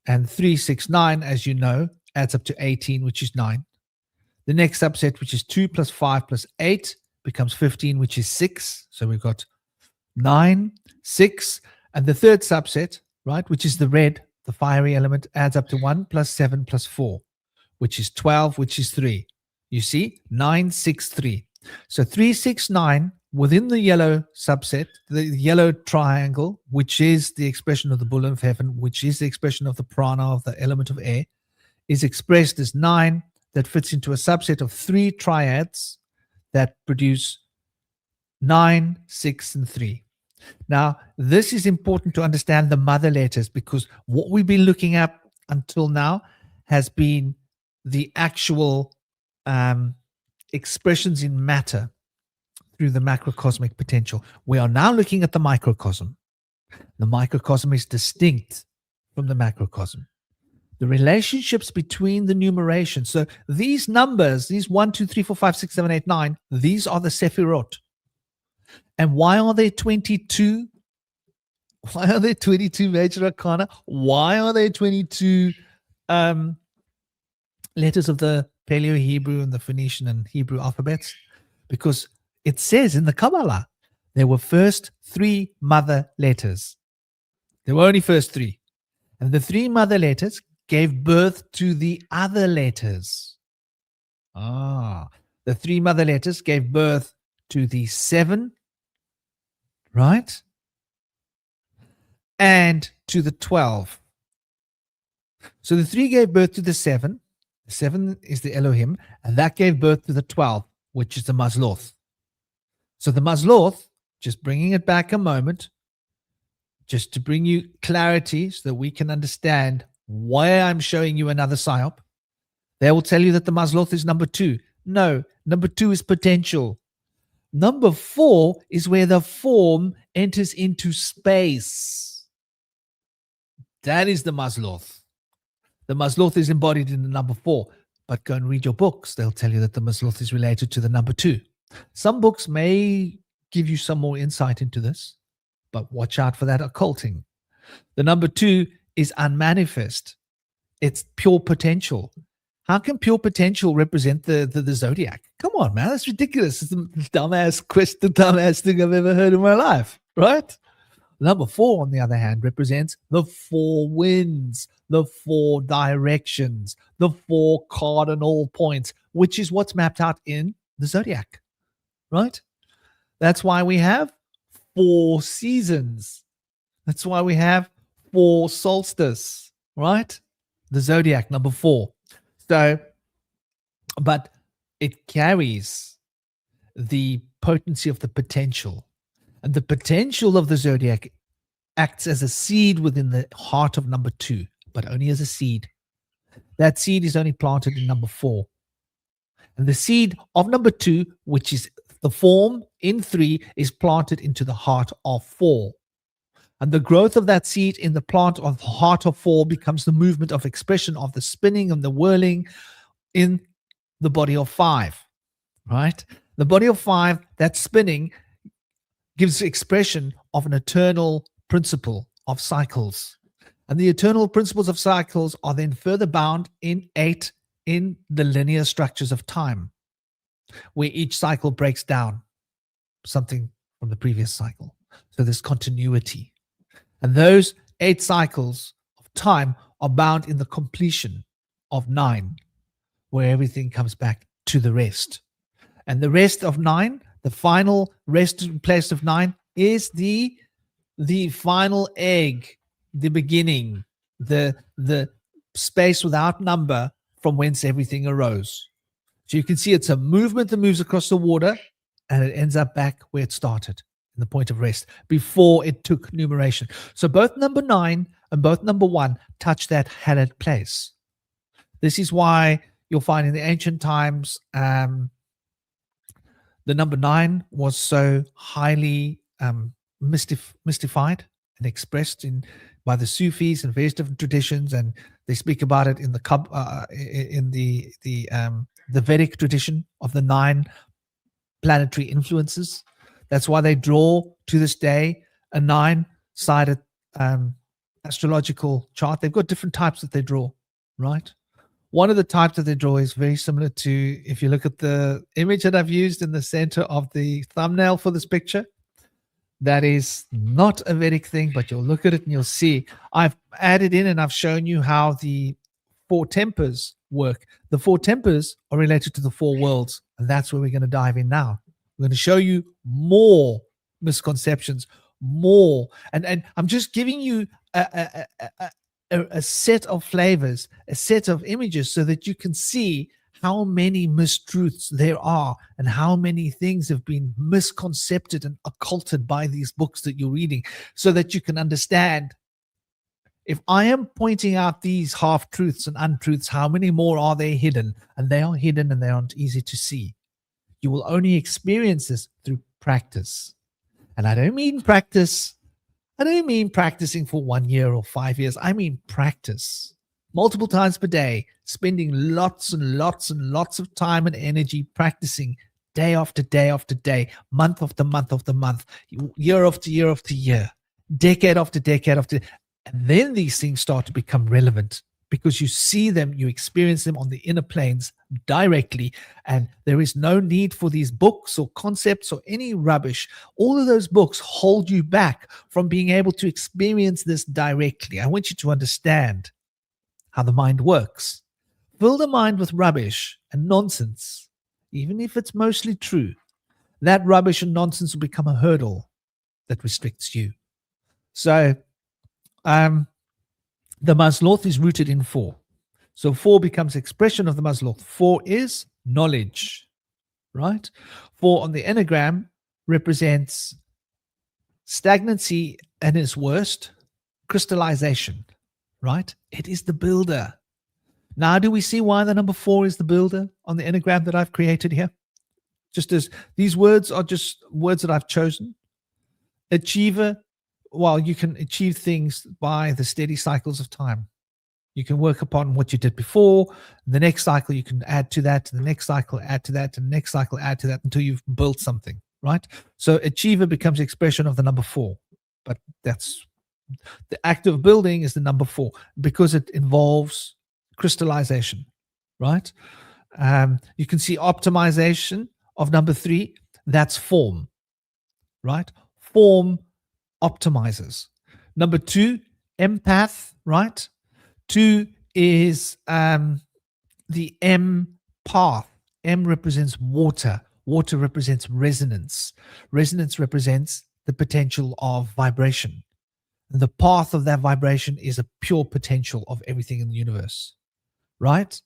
And 3, 6, 9, as you know, adds up to 18, which is 9. The next subset, which is 2 plus 5 plus 8, becomes 15, which is 6. So we've got 9, 6. And the third subset, right, which is the red, the fiery element, adds up to 1 plus 7 plus 4, which is 12, which is 3. You see, 9, 6, 3. So 3, 6, 9 within the yellow subset, the yellow triangle, which is the expression of the bull of heaven, which is the expression of the prana of the element of air, is expressed as 9 that fits into a subset of 3 triads that produce 9, 6, and 3. Now, this is important to understand the mother letters, because what we've been looking at until now has been the actual expressions in matter through the macrocosmic potential. We are now looking at the microcosm. The microcosm is distinct from the macrocosm. The relationships between the numeration. So these numbers, these 1, 2, 3, 4, 5, 6, 7, 8, 9, these are the sephiroth. And why are there 22? Why are there 22 major arcana? Why are there 22 letters of the Paleo-Hebrew and the Phoenician and Hebrew alphabets? Because it says in the Kabbalah, there were first 3 mother letters. There were only first 3. And the 3 mother letters gave birth to the other letters. The 3 mother letters gave birth to the 7, right? And to the 12. So the 3 gave birth to the 7. The 7 is the Elohim, and that gave birth to the 12, which is the Mazloth. So the Mazloth, just bringing it back a moment, just to bring you clarity so that we can understand why I'm showing you another PSYOP. They will tell you that the Mazloth is number 2. No, number 2 is potential. Number 4 is where the form enters into space. That is the Mazloth. The Mazloth is embodied in the number 4. But go and read your books. They'll tell you that the Mazloth is related to the number 2. Some books may give you some more insight into this, but watch out for that occulting. The number 2 is unmanifest. It's pure potential. How can pure potential represent the zodiac? Come on, man. That's ridiculous. It's the dumbass quest, the dumbass thing I've ever heard in my life, right? Number 4, on the other hand, represents the 4 winds, the 4 directions, the 4 cardinal points, which is what's mapped out in the zodiac, right? That's why we have 4 seasons. That's why we have 4 solstices, right? The zodiac, number 4. So, but it carries the potency of the potential. And the potential of the zodiac acts as a seed within the heart of number 2, but only as a seed. That seed is only planted in number 4. And the seed of number 2, which is the form in 3, is planted into the heart of 4. And the growth of that seed in the plant of the heart of 4 becomes the movement of expression of the spinning and the whirling in the body of 5, right? The body of 5, that spinning, gives expression of an eternal principle of cycles. And the eternal principles of cycles are then further bound in 8 in the linear structures of time, where each cycle breaks down something from the previous cycle. So there's continuity. And those 8 cycles of time are bound in the completion of 9, where everything comes back to the rest. And the rest of 9, the final resting place of 9, is the final egg, the beginning, the space without number from whence everything arose. So you can see it's a movement that moves across the water, and it ends up back where it started. in the point of rest before it took numeration. So both number 9 and both number 1 touch that hallowed place. This is why you'll find in the ancient times the number 9 was so highly mystified and expressed by the Sufis and various different traditions, and they speak about it in the Vedic tradition of the 9 planetary influences. That's why they draw to this day a 9-sided astrological chart. They've got different types that they draw, right? One of the types that they draw is very similar to, if you look at the image that I've used in the center of the thumbnail for this picture, that is not a Vedic thing, but you'll look at it and you'll see I've added in and I've shown you how the 4 tempers work. The 4 tempers are related to the 4 worlds, and that's where we're going to dive in now. We're going to show you more misconceptions, more, and I'm just giving you a set of flavors, a set of images, so that you can see how many mistruths there are and how many things have been misconcepted and occulted by these books that you're reading, so that you can understand. If I am pointing out these half-truths and untruths, how many more are they hidden? And they are hidden and they aren't easy to see. You will only experience this through practice. And I don't mean practice. I don't mean practicing for 1 year or 5 years. I mean practice. Multiple times per day, spending lots and lots and lots of time and energy practicing day after day after day, month after month after month, year after year after year, decade after decade after. And then these things start to become relevant because you see them, you experience them on the inner planes directly, and there is no need for these books or concepts or any rubbish. All of those books hold you back from being able to experience this directly. I want you to understand how the mind works. Fill the mind with rubbish and nonsense, even if it's mostly true. That rubbish and nonsense will become a hurdle that restricts you. So, the Mazloth is rooted in 4. So 4 becomes expression of the Mazloth. 4 is knowledge, right? 4 on the Enneagram represents stagnancy and its worst, crystallization, right? It is the builder. Now, do we see why the number 4 is the builder on the Enneagram that I've created here? Just as these words are just words that I've chosen. Achiever, well, you can achieve things by the steady cycles of time. You can work upon what you did before. The next cycle, you can add to that. The next cycle, add to that. And the next cycle, add to that until you've built something, right? So achiever becomes expression of the number 4. But that's the act of building is the number 4 because it involves crystallization, right? You can see optimization of number 3. That's form, right? Form optimizes. Number 2, empath, right? 2 is the M path. M represents water. Water represents resonance. Resonance represents the potential of vibration. And the path of that vibration is a pure potential of everything in the universe, right?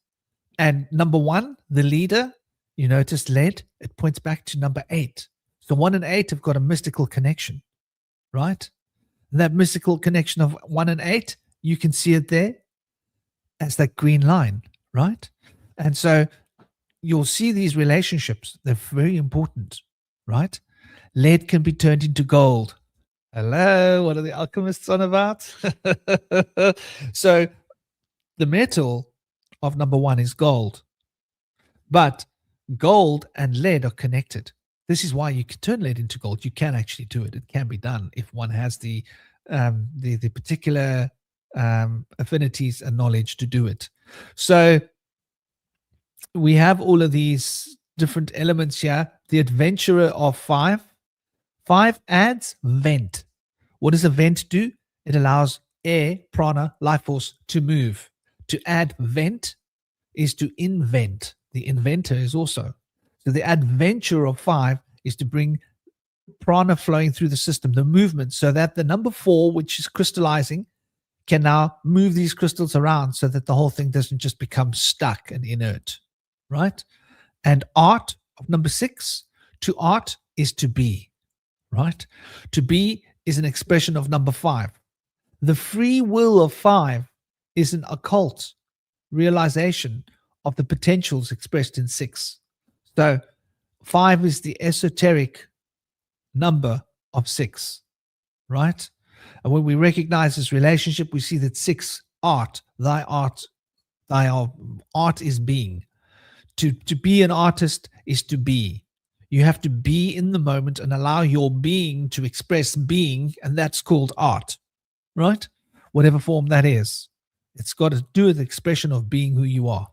And number 1, the leader, you notice led, it points back to number 8. So 1 and 8 have got a mystical connection, right? And that mystical connection of 1 and 8, you can see it there as that green line, right? And so you'll see these relationships. They're very important, right? Lead can be turned into gold. Hello, what are the alchemists on about? So the metal of number 1 is gold. But gold and lead are connected. This is why you can turn lead into gold. You can actually do it. It can be done if one has the particular affinities and knowledge to do it. So we have all of these different elements here. The adventurer of 5. 5 adds vent. What does a vent do? It allows air, prana, life force to move. To add vent is to invent. The inventor is also. So the adventure of 5 is to bring prana flowing through the system, the movement, so that the number 4, which is crystallizing, can now move these crystals around so that the whole thing doesn't just become stuck and inert, right? And art of number 6, to art is to be, right? To be is an expression of number 5. The free will of 5 is an occult realization of the potentials expressed in 6. So 5 is the esoteric number of 6, right? And when we recognize this relationship, we see that 6, art is being. To be an artist is to be. You have to be in the moment and allow your being to express being, and that's called art, right? Whatever form that is. It's got to do with the expression of being who you are.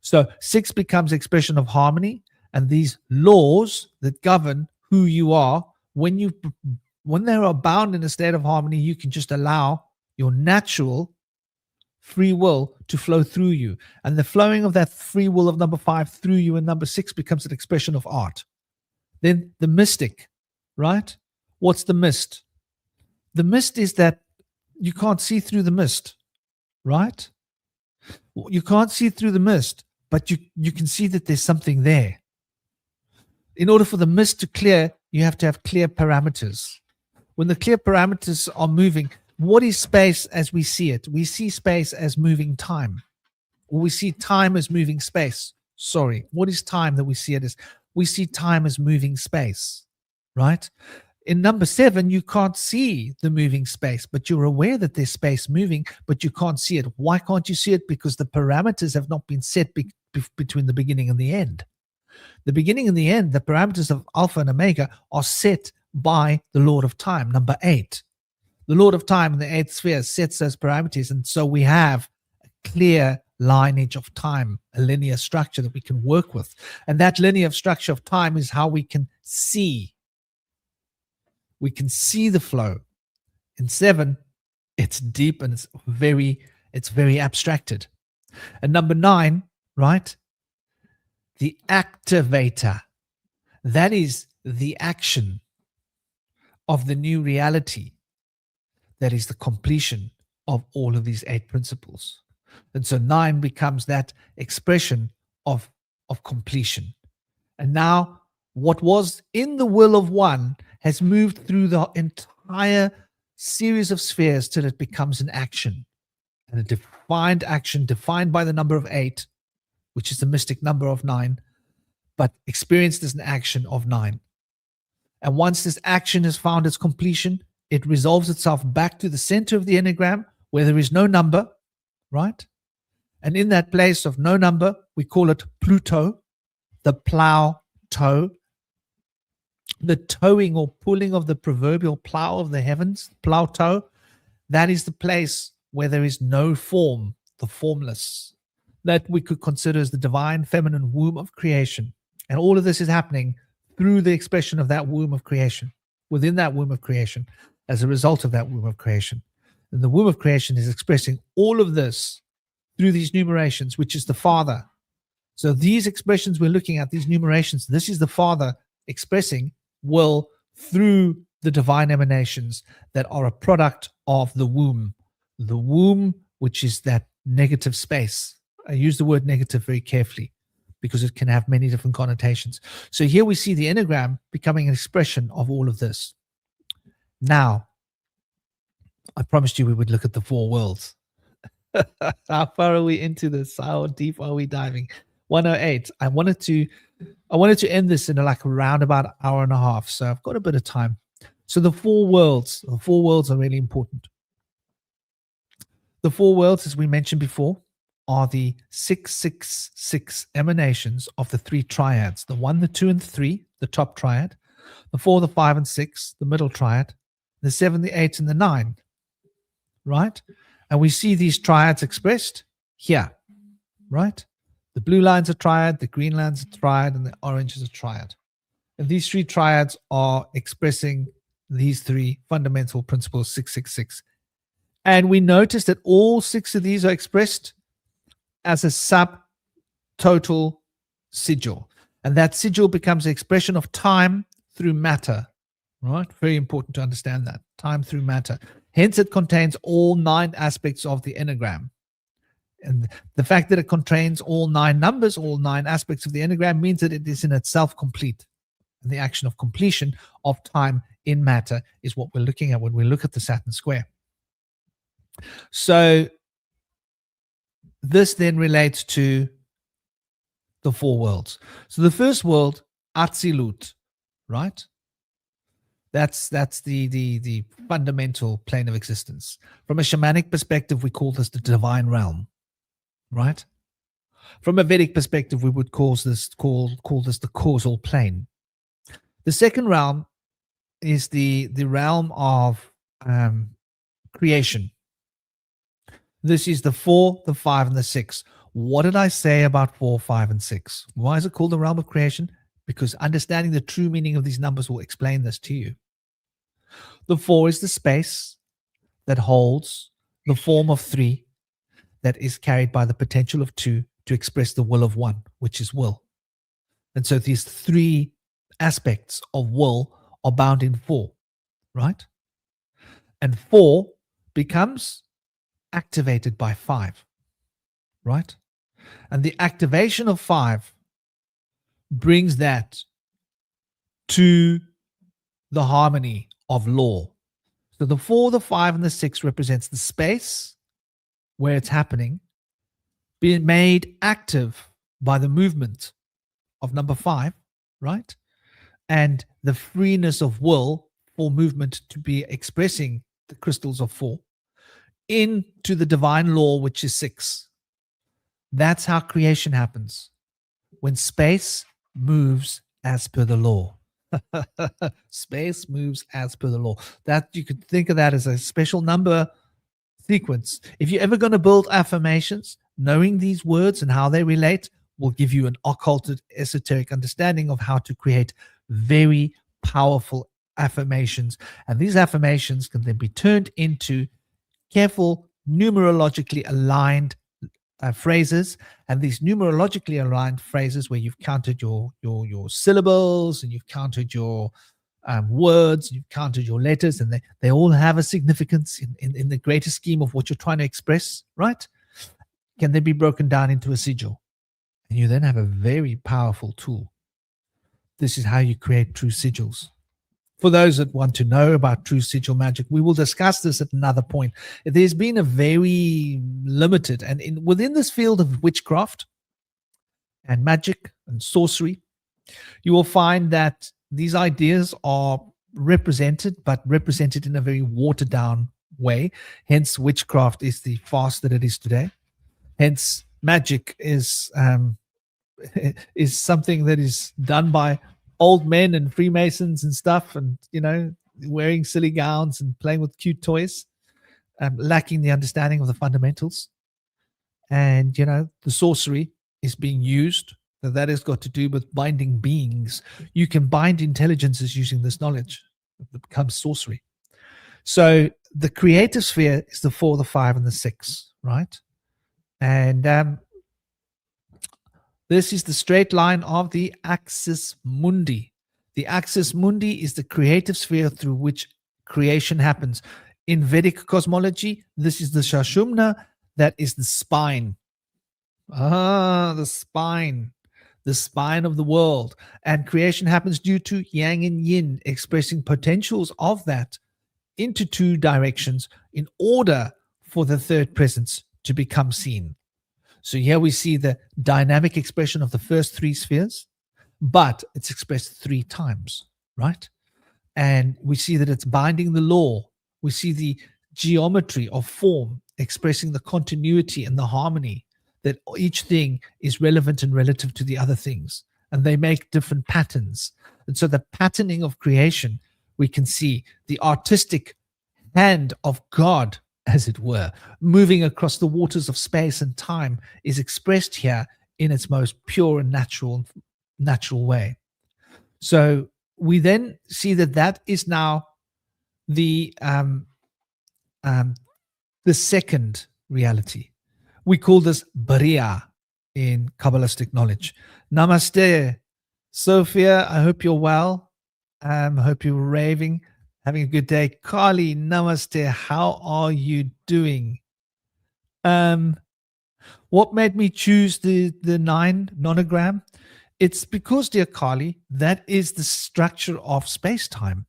So 6 becomes expression of harmony, and these laws that govern who you are, when they are bound in a state of harmony, you can just allow your natural free will to flow through you. And the flowing of that free will of number 5 through you in number 6 becomes an expression of art. Then the mystic, right? What's the mist? The mist is that you can't see through the mist, right? You can't see through the mist, but you can see that there's something there. In order for the mist to clear, you have to have clear parameters. When the clear parameters are moving, what is space as we see it? We see space as moving time, or we see time as moving space. Sorry, what is time that we see it as? We see time as moving space, right? In number 7, you can't see the moving space, but you're aware that there's space moving, but you can't see it. Why can't you see it? Because the parameters have not been set between the beginning and the end. The beginning and the end, the parameters of Alpha and Omega, are set by the Lord of Time, number 8. The Lord of Time in the 8th sphere sets those parameters, and so we have a clear lineage of time, a linear structure that we can work with. And that linear structure of time is how we can see. We can see the flow. In 7, it's deep and it's very abstracted. And number 9, right? The activator. That is the action of the new reality. That is the completion of all of these 8 principles. And so 9 becomes that expression of completion. And now what was in the will of 1 has moved through the entire series of spheres till it becomes an action. And a defined action defined by the number of 8, which is the mystic number of 9, but experienced as an action of 9. And once this action has found its completion, it resolves itself back to the center of the Enneagram, where there is no number, right? And in that place of no number, we call it Pluto, the plow toe, the towing or pulling of the proverbial plow of the heavens, plow toe. That is the place where there is no form, the formless, that we could consider as the divine feminine womb of creation. And all of this is happening through the expression of that womb of creation, within that womb of creation, as a result of that womb of creation. And the womb of creation is expressing all of this through these numerations, which is the Father. So these expressions we're looking at, these numerations, this is the Father expressing will through the divine emanations that are a product of the womb. The womb, which is that negative space. I use the word negative very carefully because it can have many different connotations. So here we see the Enneagram becoming an expression of all of this. Now, I promised you we would look at the 4 worlds. How far are we into this? How deep are we diving? 108. I wanted to end this in like around about an hour and a half. So I've got a bit of time. So the 4 worlds are really important. The 4 worlds, as we mentioned before, are the 666 emanations of the 3 triads, the 1, the 2, and the 3, the top triad, the 4, the 5, and 6, the middle triad, the 7, the 8, and the 9, right? And we see these triads expressed here, right? The blue line's a triad, the green line's a triad, and the orange is a triad. And these 3 triads are expressing these 3 fundamental principles, 666. And we notice that all 6 of these are expressed as a subtotal sigil. And that sigil becomes the expression of time through matter, right? Very important to understand that. Time through matter. Hence, it contains all 9 aspects of the Enneagram. And the fact that it contains all 9 numbers, all 9 aspects of the Enneagram, means that it is in itself complete. And the action of completion of time in matter is what we're looking at when we look at the Saturn Square. So this then relates to the four worlds. So the first world, Atzilut, right? That's the fundamental plane of existence. From a shamanic perspective, we call this the divine realm, right? From a Vedic perspective, we would call this the causal plane. The second realm is the realm of creation. This is the 4, the 5, and the 6. What did I say about 4, 5, and 6? Why is it called the realm of creation? Because understanding the true meaning of these numbers will explain this to you. The 4 is the space that holds the form of 3 that is carried by the potential of 2 to express the will of 1, which is will. And so these 3 aspects of will are bound in 4, right? And 4 becomes activated by 5, right? And the activation of 5 brings that to the harmony of law. So the 4, the 5, and the 6 represents the space where it's happening, being made active by the movement of number 5, right? And the freeness of will for movement to be expressing the crystals of 4 into the divine law, which is 6. That's how creation happens, when space moves as per the law. Space moves as per the law. That you could think of that as a special number sequence. If you're ever going to build affirmations, knowing these words and how they relate will give you an occulted, esoteric understanding of how to create very powerful affirmations. And these affirmations can then be turned into careful, numerologically aligned phrases. And these numerologically aligned phrases, where you've counted your syllables and you've counted your words, you've counted your letters, and they all have a significance in the greater scheme of what you're trying to express, right? Can then be broken down into a sigil. And you then have a very powerful tool. This is how you create true sigils. For those that want to know about true sigil magic, we will discuss this at another point. There's been a very limited, and within this field of witchcraft and magic and sorcery, you will find that these ideas are represented, but represented in a very watered down way. Hence, witchcraft is the fast that it is today. Hence, magic is something that is done by old men and Freemasons and stuff, and wearing silly gowns and playing with cute toys, lacking the understanding of the fundamentals. And the sorcery is being used. That has got to do with binding beings. You can bind intelligences using this knowledge. It becomes sorcery. So the creative sphere is the 4, the 5, and the 6, right? And this is the straight line of the axis mundi. The axis mundi is the creative sphere through which creation happens. In Vedic cosmology, this is the Shashumna, that is the spine. The spine. The spine of the world. And creation happens due to yang and yin expressing potentials of that into 2 directions in order for the third presence to become seen. So here we see the dynamic expression of the first 3 spheres, but it's expressed 3 times, right? And we see that it's binding the law. We see the geometry of form expressing the continuity and the harmony, that each thing is relevant and relative to the other things, and they make different patterns. And so the patterning of creation, we can see the artistic hand of God, as it were, moving across the waters of space and time, is expressed here in its most pure and natural way. So we then see that is now the second reality. We call this Bariya in Kabbalistic knowledge. Namaste, Sophia. I hope you're well. I hope you're raving, having a good day. Kali, namaste. How are you doing? What made me choose the 9 nonogram? It's because, dear Kali, that is the structure of space-time.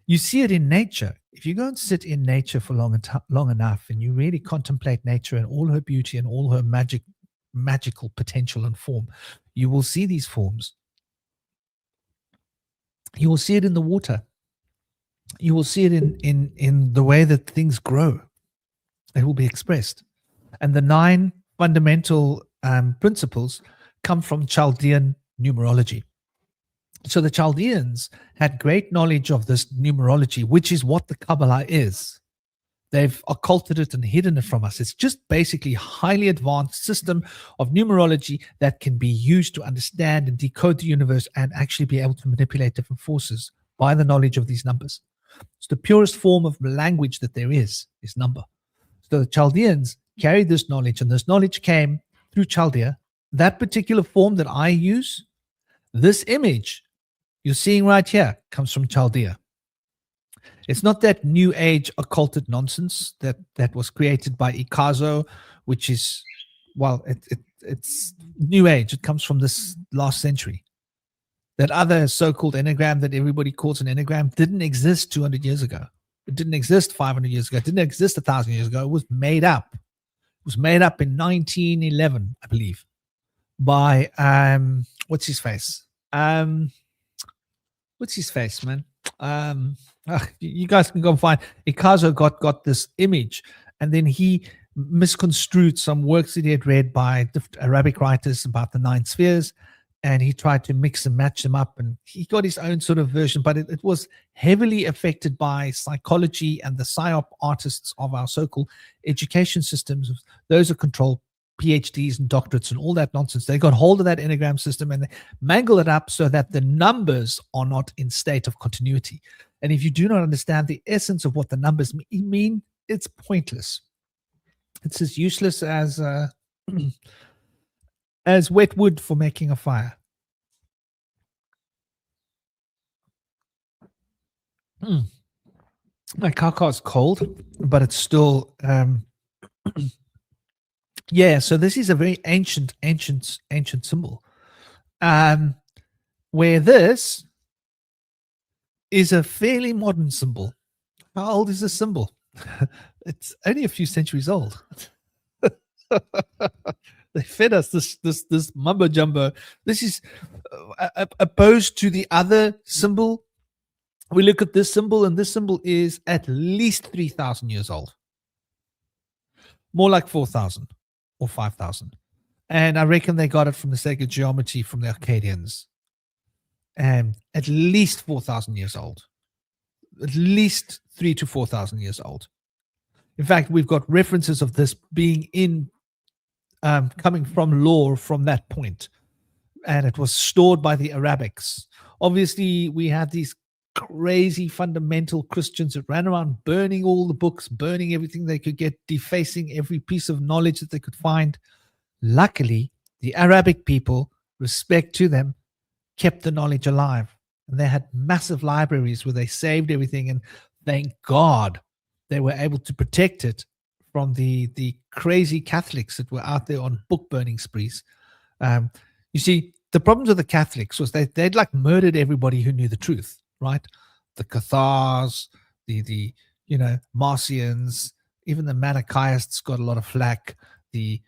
You see it in nature. If you go and sit in nature for long enough and you really contemplate nature and all her beauty and all her magical potential and form, you will see these forms. You will see it in the water. You will see it in the way that things grow. It will be expressed. And the 9 fundamental principles come from Chaldean numerology. So the Chaldeans had great knowledge of this numerology, which is what the Kabbalah is. They've occulted it and hidden it from us. It's just basically a highly advanced system of numerology that can be used to understand and decode the universe and actually be able to manipulate different forces by the knowledge of these numbers. It's the purest form of language that there is number. So the Chaldeans carried this knowledge, and this knowledge came through Chaldea. That particular form that I use, this image you're seeing right here, comes from Chaldea. It's not that new age occulted nonsense that was created by Ikazo, which is, well, it's new age. It comes from this last century. That other so-called Enneagram that everybody calls an Enneagram didn't exist 200 years ago. It didn't exist 500 years ago. It didn't exist 1,000 years ago. It was made up. It was made up in 1911, I believe, by, what's his face? What's his face, man? You guys can go and find. Ikazo got this image, and then he misconstrued some works that he had read by Arabic writers about the 9 spheres, and he tried to mix and match them up, and he got his own sort of version, but it was heavily affected by psychology and the PSYOP artists of our so-called education systems. Those are controlled PhDs and doctorates and all that nonsense. They got hold of that Enneagram system and they mangle it up so that the numbers are not in state of continuity. And if you do not understand the essence of what the numbers mean, it's pointless. It's as useless as as wet wood for making a fire. My kaka is cold, but it's still yeah, so this is a very ancient symbol. Where this is a fairly modern symbol. How old is this symbol? It's only a few centuries old. They fed us this mumbo jumbo. This is opposed to the other symbol. We look at this symbol, and this symbol is at least 3,000 years old. More like 4,000 or 5,000. And I reckon they got it from the sacred geometry from the Akkadians. And at least 4,000 years old. At least 3,000 to 4,000 years old. In fact, we've got references of this being in coming from lore from that point, and it was stored by the Arabics. Obviously, we had these crazy fundamental Christians that ran around burning all the books, burning everything they could get, defacing every piece of knowledge that they could find. Luckily, the Arabic people, respect to them, kept the knowledge alive, and they had massive libraries where they saved everything, and thank God they were able to protect it from the crazy Catholics that were out there on book burning sprees. You see, the problems with the Catholics was they'd like murdered everybody who knew the truth, right? The Cathars, the Marcians, even the Manichaeists got a lot of flack. The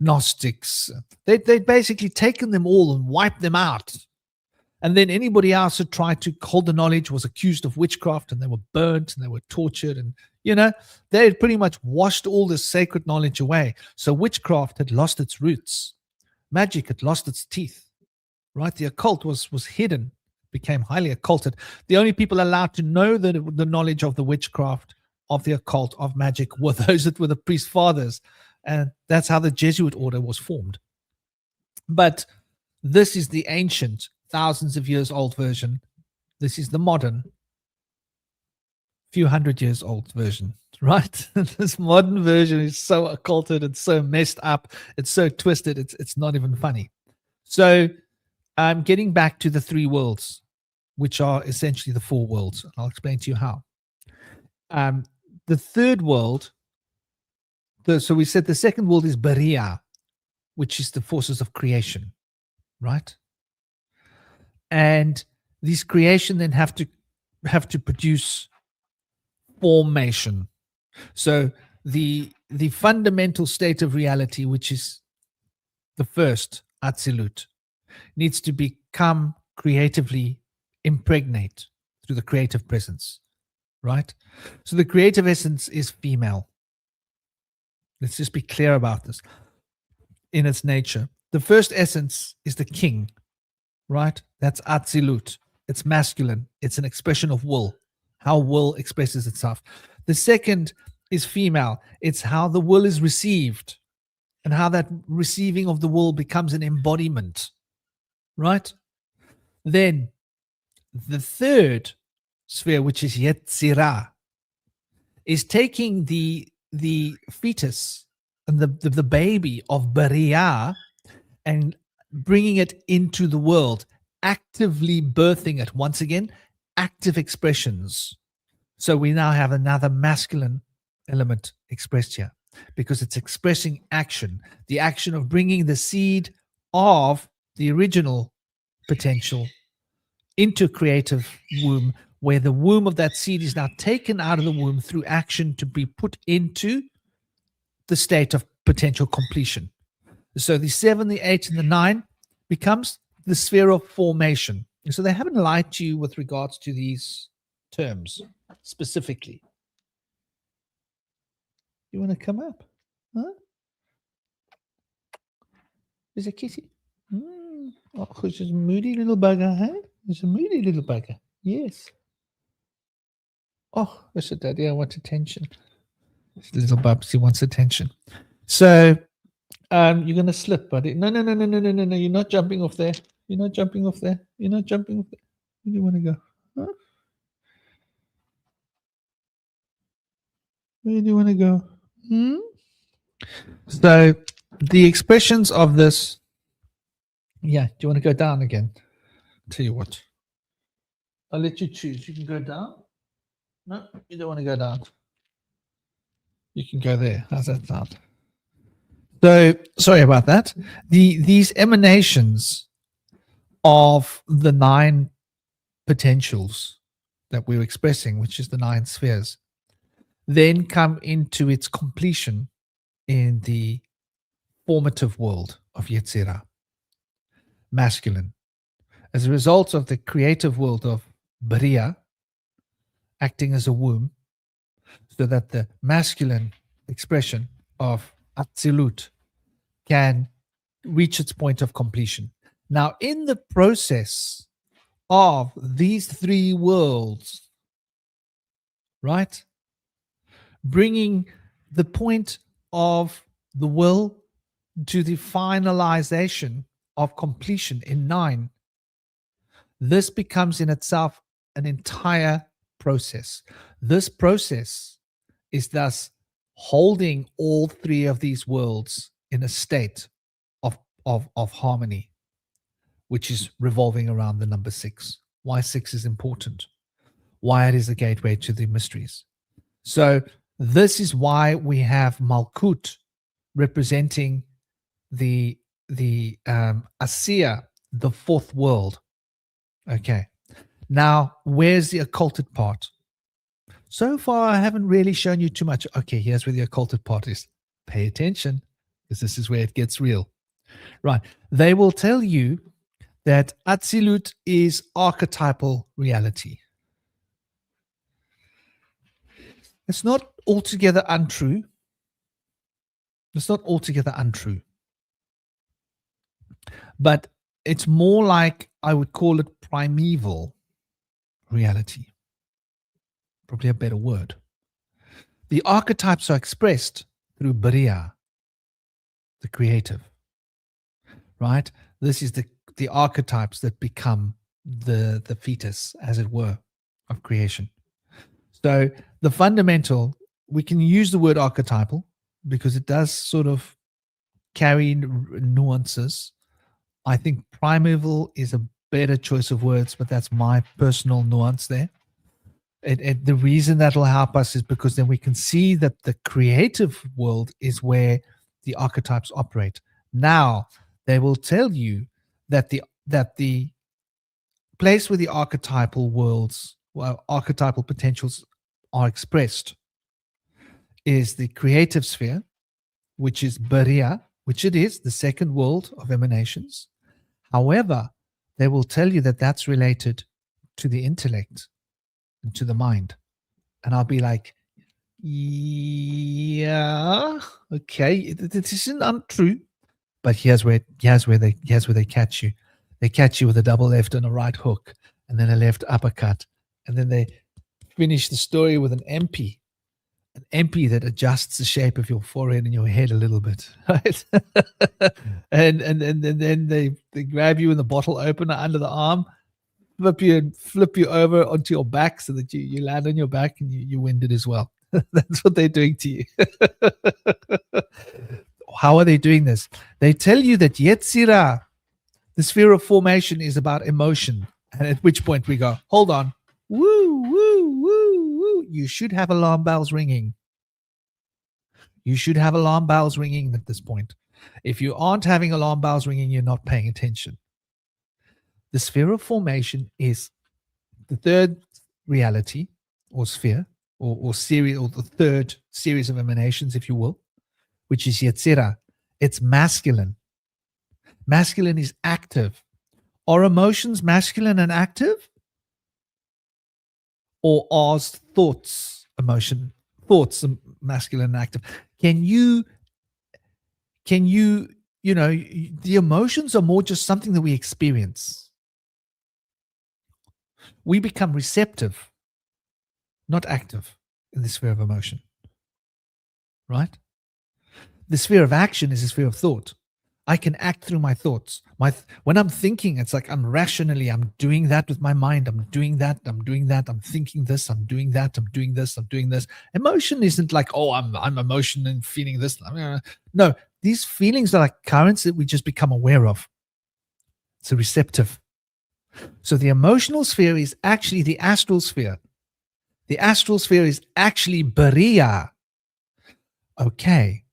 Gnostics, they'd basically taken them all and wiped them out. And then anybody else who tried to hold the knowledge was accused of witchcraft, and they were burnt and they were tortured, and they had pretty much washed all this sacred knowledge away. So witchcraft had lost its roots. Magic had lost its teeth, right? The occult was hidden, became highly occulted. The only people allowed to know the knowledge of the witchcraft, of the occult, of magic were those that were the priest fathers. And that's how the Jesuit order was formed. But this is the ancient, thousands of years old version. This is the modern, few hundred years old version, right? This modern version is so occulted, it's so messed up, it's so twisted, it's not even funny. So I'm getting back to the 3 worlds, which are essentially the 4 worlds. I'll explain to you how. The third world, so we said the second world is Bariya, which is the forces of creation, right? And these creation then have to have to produce formation. So the fundamental state of reality, which is the first Atzilut, needs to become creatively impregnate through the creative presence, right? So the creative essence is female. Let's just be clear about this. In its nature, the first essence is the king, right? That's Atzilut. It's masculine. It's an expression of will, how will expresses itself. The second is female. It's how the will is received and how that receiving of the will becomes an embodiment, right? Then the third sphere, which is Yetzirah, is taking the fetus and the baby of Bariah and bringing it into the world, actively birthing it. Once again, active expressions. So we now have another masculine element expressed here because it's expressing action, the action of bringing the seed of the original potential into creative womb, where the womb of that seed is now taken out of the womb through action to be put into the state of potential completion. So the 7, the 8, and the 9 becomes the sphere of formation. So they haven't lied to you with regards to these terms specifically. You want to come up? Huh? There's a kitty. Oh, she's a moody little bugger, huh? She's a moody little bugger. Yes. Oh, what's it, Daddy? I want attention. This little Bubsy wants attention. So you're going to slip, buddy. No. You're not jumping off there. You're not jumping off there. You're not jumping off there. Where do you want to go? Huh? Where do you want to go? So the expressions of this, yeah, do you want to go down again? Tell you what. I'll let you choose. You can go down. No, you don't want to go down. You can go there. How's that sound? So sorry about that. These emanations of the 9 potentials that we're expressing, which is the 9 spheres, then come into its completion in the formative world of Yetzirah, masculine. As a result of the creative world of Bariah acting as a womb, so that the masculine expression of Atzilut can reach its point of completion. Now, in the process of these 3 worlds, right, bringing the point of the will to the finalization of completion in 9, this becomes in itself an entire process. This process is thus holding all 3 of these worlds in a state of harmony, which is revolving around the number 6. Why 6 is important, why it is a gateway to the mysteries. So this is why we have Malkut representing the Asiya, the 4th world. Okay. Now, where's the occulted part? So far, I haven't really shown you too much. Okay, here's where the occulted part is. Pay attention, because this is where it gets real. Right. They will tell you that Atzilut is archetypal reality. It's not altogether untrue. It's not altogether untrue. But it's more like, I would call it primeval reality. Probably a better word. The archetypes are expressed through Bariah, the creative. Right? This is the archetypes that become the fetus, as it were, of creation. So the fundamental, we can use the word archetypal because it does sort of carry nuances. I think primeval is a better choice of words, but that's my personal nuance there. The reason that will help us is because then we can see that the creative world is where the archetypes operate. Now, they will tell you that the place where the archetypal worlds well, archetypal potentials are expressed is the creative sphere, which is Bariya, which it is, the second world of emanations. However, they will tell you that that's related to the intellect and to the mind. And I'll be like, yeah, okay, this isn't untrue, but here's where they catch you. They catch you with a double left and a right hook, and then a left uppercut, and then they finish the story with an MP that adjusts the shape of your forehead and your head a little bit, right? and then they grab you in the bottle opener under the arm, flip you over onto your back so that you land on your back and you winded as well. That's what they're doing to you. How are they doing this? They tell you that Yetzirah, the sphere of formation, is about emotion. And at which point we go, hold on. Woo, woo, woo, woo. You should have alarm bells ringing. You should have alarm bells ringing at this point. If you aren't having alarm bells ringing, you're not paying attention. The sphere of formation is the third reality or sphere or series, or the third series of emanations, if you will, which is Yetzirah. It's masculine. Masculine is active. Are emotions masculine and active? Or are thoughts masculine and active? Can you, the emotions are more just something that we experience. We become receptive, not active in the sphere of emotion, right? The sphere of action is the sphere of thought. I can act through my thoughts. When I'm thinking, it's like I'm doing that with my mind. I'm doing that. I'm thinking this. I'm doing that. I'm doing this. I'm doing this. Emotion isn't like, oh, I'm emotion and feeling this. No, these feelings are like currents that we just become aware of. It's a receptive. So the emotional sphere is actually the astral sphere. The astral sphere is actually Bariya. Okay.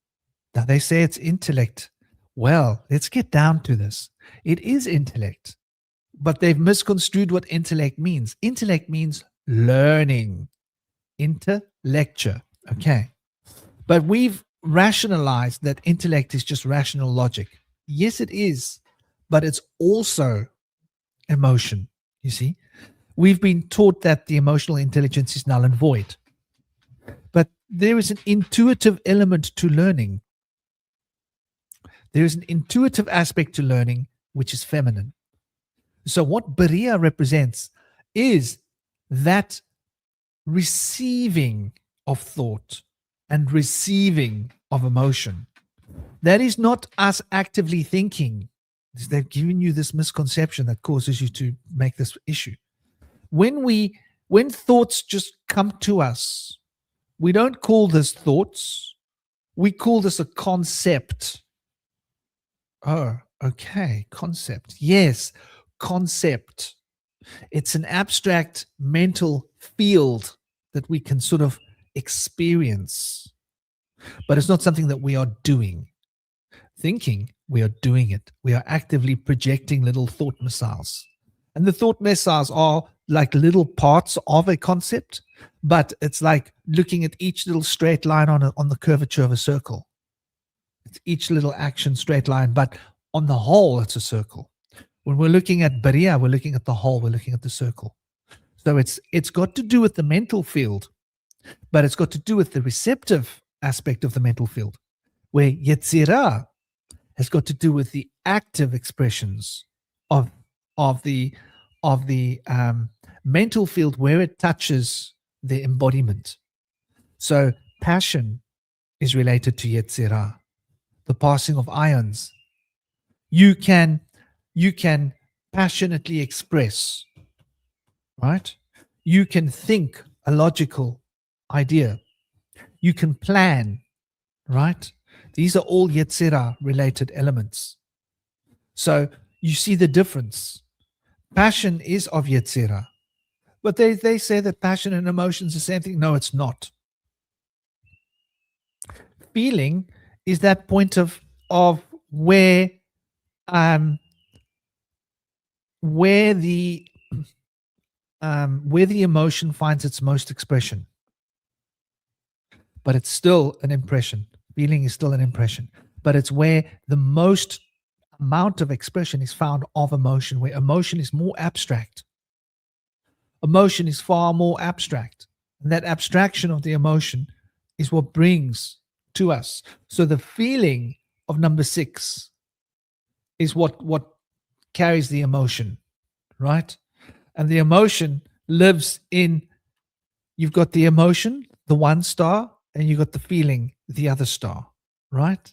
Now they say it's intellect. Well, let's get down to this. It is intellect, but they've misconstrued what intellect means. Intellect means learning, intellecture. Okay. But we've rationalized that intellect is just rational logic. Yes, it is, but it's also emotion. You see, we've been taught that the emotional intelligence is null and void, but there is an intuitive element to learning. There is an intuitive aspect to learning, which is feminine. So what Bariya represents is that receiving of thought and receiving of emotion. That is not us actively thinking. They've given you this misconception that causes you to make this issue. When thoughts just come to us, we don't call this thoughts. We call this a concept. Oh, okay. Concept. Yes, concept. It's an abstract mental field that we can sort of experience, but it's not something that we are doing. Thinking, we are doing it. We are actively projecting little thought missiles. And the thought missiles are like little parts of a concept, but it's like looking at each little straight line on the curvature of a circle. It's each little action straight line, but on the whole, it's a circle. When we're looking at Bariya, we're looking at the whole, we're looking at the circle. So it's got to do with the mental field, but it's got to do with the receptive aspect of the mental field, where Yetzirah has got to do with the active expressions of the mental field where it touches the embodiment. So passion is related to Yetzirah. The passing of ions. You can passionately express, right? You can think a logical idea. You can plan, right? These are all Yetzirah related elements. So you see the difference. Passion is of Yetzirah, but they say that passion and emotions are the same thing. No, it's not. Feeling is that point of where the where the emotion finds its most expression. But it's still an impression. Feeling is still an impression. But it's where the most amount of expression is found of emotion, where emotion is more abstract. Emotion is far more abstract. And that abstraction of the emotion is what brings to us. So the feeling of number 6 is what carries the emotion, right? And the emotion lives in, you've got the emotion, the one star, and you've got the feeling, the other star, right?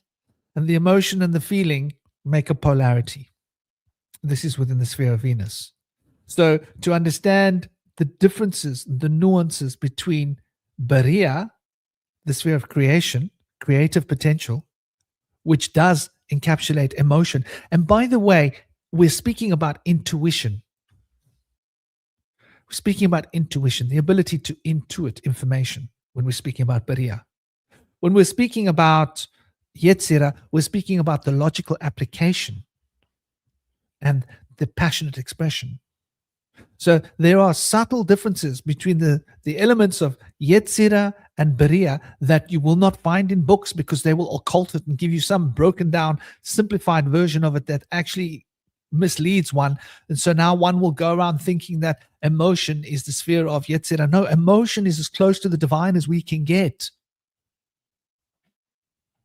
And the emotion and the feeling make a polarity. This is within the sphere of Venus. So to understand the differences, the nuances between Bariya, the sphere of creation, creative potential, which does encapsulate emotion. And by the way, we're speaking about intuition. We're speaking about intuition, the ability to intuit information when we're speaking about Bariya. When we're speaking about Yetzirah, we're speaking about the logical application and the passionate expression. So there are subtle differences between the elements of Yetzirah and Bariya that you will not find in books, because they will occult it and give you some broken down, simplified version of it that actually misleads one. And so now one will go around thinking that emotion is the sphere of Yetzirah. No, emotion is as close to the divine as we can get.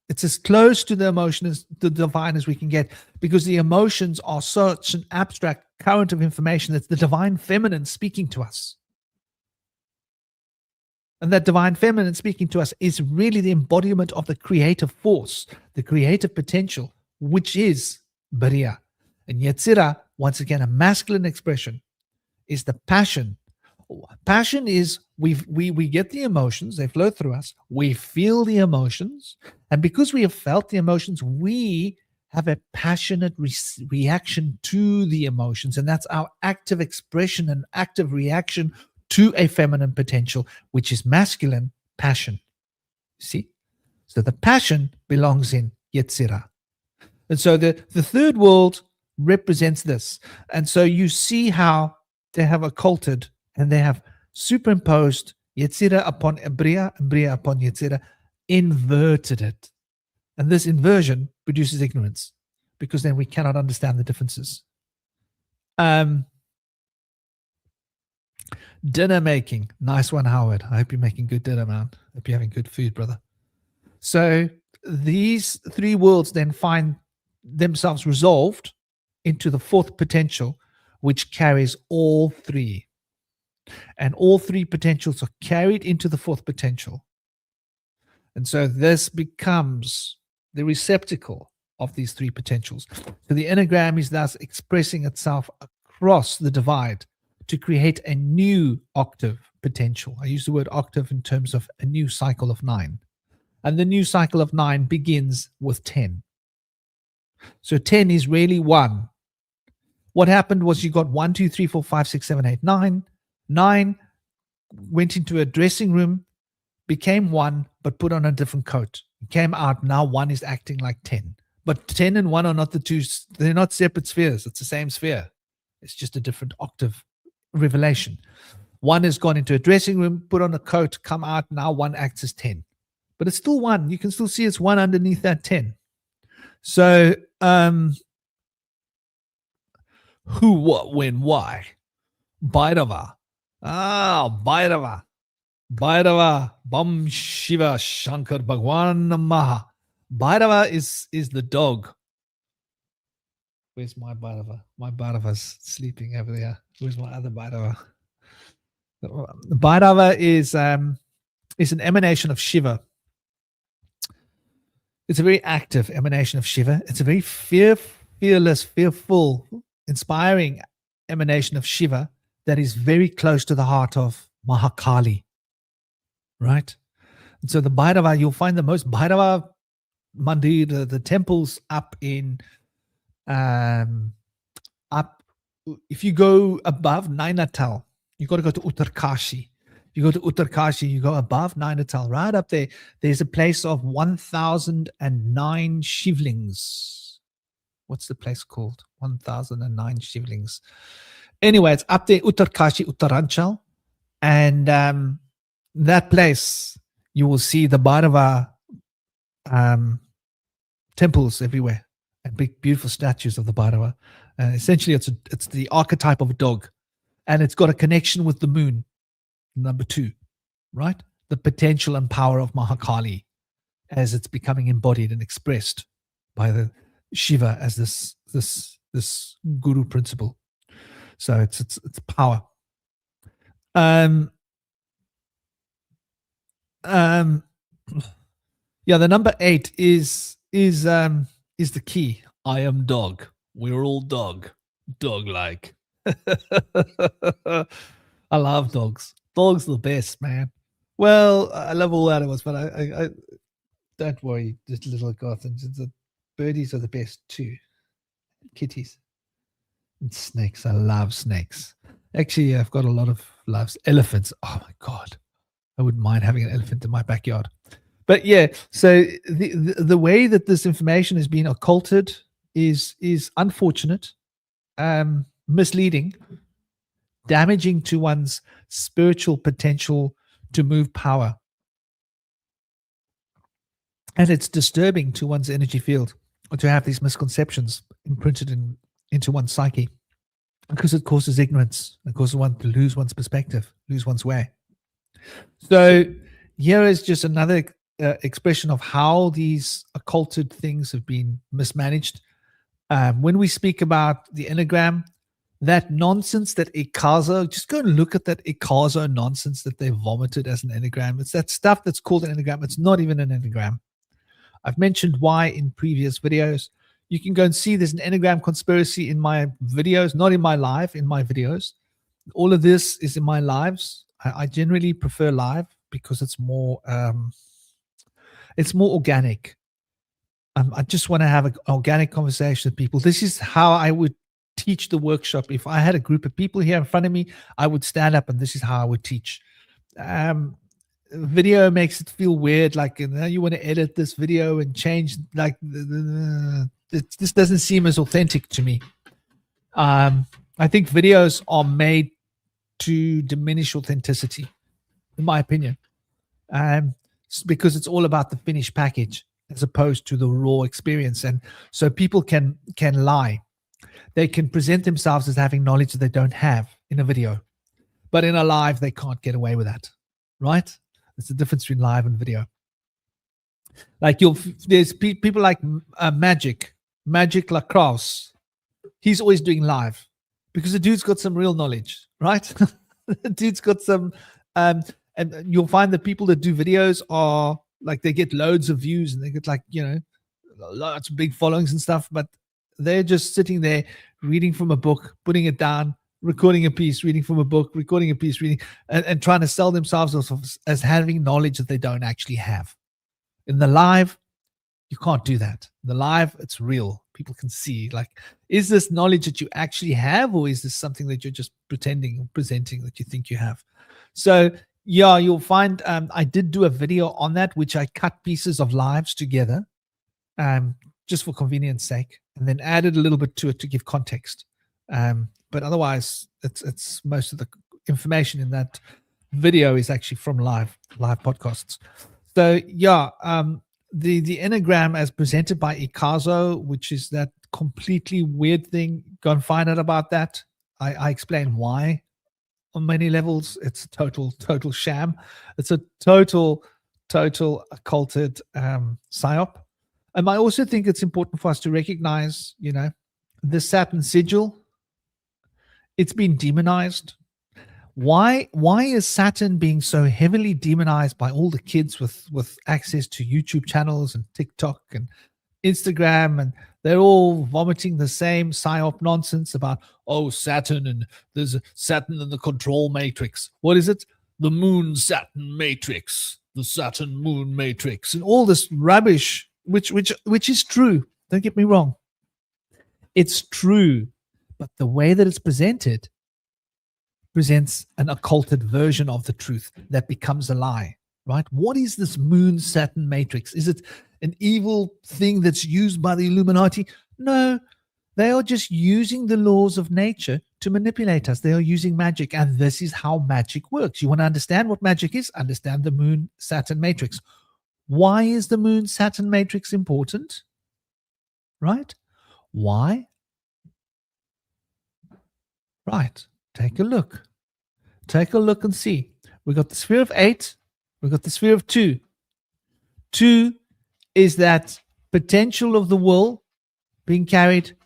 It's as close to the emotion as the divine as we can get, because the emotions are such an abstract current of information that's the divine feminine speaking to us. And that divine feminine speaking to us is really the embodiment of the creative force, the creative potential, which is Bariya. And Yetzirah, once again, a masculine expression, is the passion. Passion is we get the emotions, they flow through us, we feel the emotions, and because we have felt the emotions, we have a passionate reaction to the emotions, and that's our active expression and active reaction to a feminine potential, which is masculine passion. See? So the passion belongs in Yetzirah. And so the third world represents this. And so you see how they have occulted and they have superimposed Yetzirah upon Bariya and Bariya upon Yetzirah, inverted it. And this inversion produces ignorance, because then we cannot understand the differences. Dinner making. Nice one, Howard. I hope you're making good dinner, man. I hope you're having good food, brother. So these three worlds then find themselves resolved into the fourth potential, which carries all three. And all three potentials are carried into the fourth potential. And so this becomes the receptacle of these three potentials. So the Enneagram is thus expressing itself across the divide to create a new octave potential. I use the word octave in terms of a new cycle of 9. And the new cycle of 9 begins with 10. So 10 is really 1. What happened was you got 1, 2, 3, 4, 5, 6, 7, 8, 9. 9 went into a dressing room, became 1, but put on a different coat. Came out, now 1 is acting like 10. But 10 and 1 are not the two, they're not separate spheres. It's the same sphere. It's just a different octave revelation. 1 has gone into a dressing room, put on a coat, come out, now 1 acts as 10. But it's still 1. You can still see it's 1 underneath that 10. So, who, what, when, why? Bhairava. Bhairava. Bhairava. Bam Shiva Shankar Bhagwan Namaha. Bhairava is the dog. Where's my Bhairava? My Bhairava's sleeping over there. Where's my other Bhairava? Bhairava is an emanation of Shiva. It's a very active emanation of Shiva. It's a very fearless, fearful, inspiring emanation of Shiva that is very close to the heart of Mahakali, right? And so the Bhairava, you'll find the most Bhairava mandir, the temples up in, if you go above Nainatal, you got to go to Uttarkashi. You go to Uttarkashi, you go above Nainatal, right up there. There's a place of 1,009 shivlings. What's the place called? 1,009 shivlings. Anyway, it's up there, Uttarkashi, Uttaranchal. And that place, you will see the Bhairava temples everywhere and big, beautiful statues of the Bhairava. Essentially, it's the archetype of a dog. And it's got a connection with the moon, number 2, right? The potential and power of Mahakali as it's becoming embodied and expressed by the Shiva as this guru principle. So it's power. Yeah, the number 8 is the key. I am dog. We're all dog-like. I love dogs. Dogs are the best, man. Well, I love all animals, but I don't worry, just little Gothams. The birdies are the best too. Kitties and snakes. I love snakes. Actually, I've got a lot of loves. Elephants. Oh my God. I wouldn't mind having an elephant in my backyard. But yeah, so the way that this information has been occulted is unfortunate, misleading, damaging to one's spiritual potential to move power. And it's disturbing to one's energy field to have these misconceptions imprinted into one's psyche, because it causes ignorance. It causes one to lose one's perspective, lose one's way. So here is just another expression of how these occulted things have been mismanaged. When we speak about the Enneagram, that nonsense, that Ikazo, just go and look at that Ikazo nonsense that they vomited as an Enneagram. It's that stuff that's called an Enneagram. It's not even an Enneagram. I've mentioned why in previous videos. You can go and see there's an Enneagram conspiracy in my videos, not in my live, in my videos. All of this is in my lives. I generally prefer live because it's more organic. I just want to have an organic conversation with people. This is how I would teach the workshop. If I had a group of people here in front of me, I would stand up and this is how I would teach. Video makes it feel weird, like you want to edit this video and change, like this doesn't seem as authentic to me. I think videos are made to diminish authenticity, in my opinion, because it's all about the finished package as opposed to the raw experience. And so people can lie. They can present themselves as having knowledge that they don't have in a video, but in a live, they can't get away with that, right? There's a difference between live and video. Like there's people like Magic Lacrosse. He's always doing live because the dude's got some real knowledge, right? The dude's got some, and you'll find that people that do videos are like, they get loads of views and they get like, lots of big followings and stuff, but they're just sitting there reading from a book, putting it down, recording a piece, reading from a book, recording a piece, reading, and trying to sell themselves as having knowledge that they don't actually have. In the live, you can't do that. In the live, it's real. People can see, like, is this knowledge that you actually have, or is this something that you're just pretending, presenting that you think you have? So yeah, you'll find I did do a video on that, which I cut pieces of lives together just for convenience sake, and then added a little bit to it to give context. But otherwise, it's most of the information in that video is actually from live podcasts. So yeah, the Enneagram as presented by Ikazo, which is that completely weird thing, go and find out about that. I explain why on many levels. It's a total sham. It's a total occulted PSYOP. And I also think it's important for us to recognize, the Saturn sigil. It's been demonized. Why is Saturn being so heavily demonized by all the kids with access to YouTube channels and TikTok and Instagram, and they're all vomiting the same PSYOP nonsense about, Saturn, and there's a Saturn in the control matrix. What is it? The moon Saturn matrix, the Saturn moon matrix, and all this rubbish, which is true. Don't get me wrong. It's true, but the way that it's presented presents an occulted version of the truth that becomes a lie, right? What is this moon Saturn matrix? Is it an evil thing that's used by the Illuminati? No, they are just using the laws of nature to manipulate us. They are using magic, and this is how magic works. You want to understand what magic is? Understand the Moon Saturn matrix. Why is the Moon Saturn matrix important? Right? Why? Right. Take a look. Take a look and see. We got the sphere of 8. We got the sphere of 2. 2 is that potential of the will being carried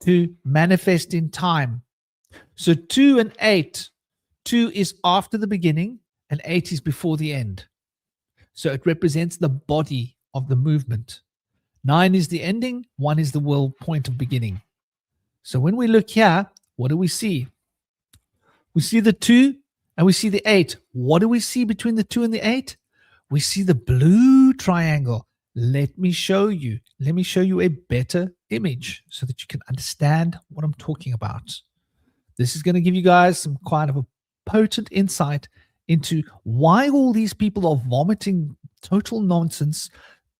to manifest in time. So 2 and 8. 2 is after the beginning and 8 is before the end. So it represents the body of the movement. 9 is the ending. 1 is the will point of beginning. So when we look here, what do we see? We see the 2 and we see the 8. What do we see between the 2 and the 8? We see the blue triangle. Let me show you. Let me show you a better image so that you can understand what I'm talking about. This is going to give you guys some kind of a potent insight into why all these people are vomiting total nonsense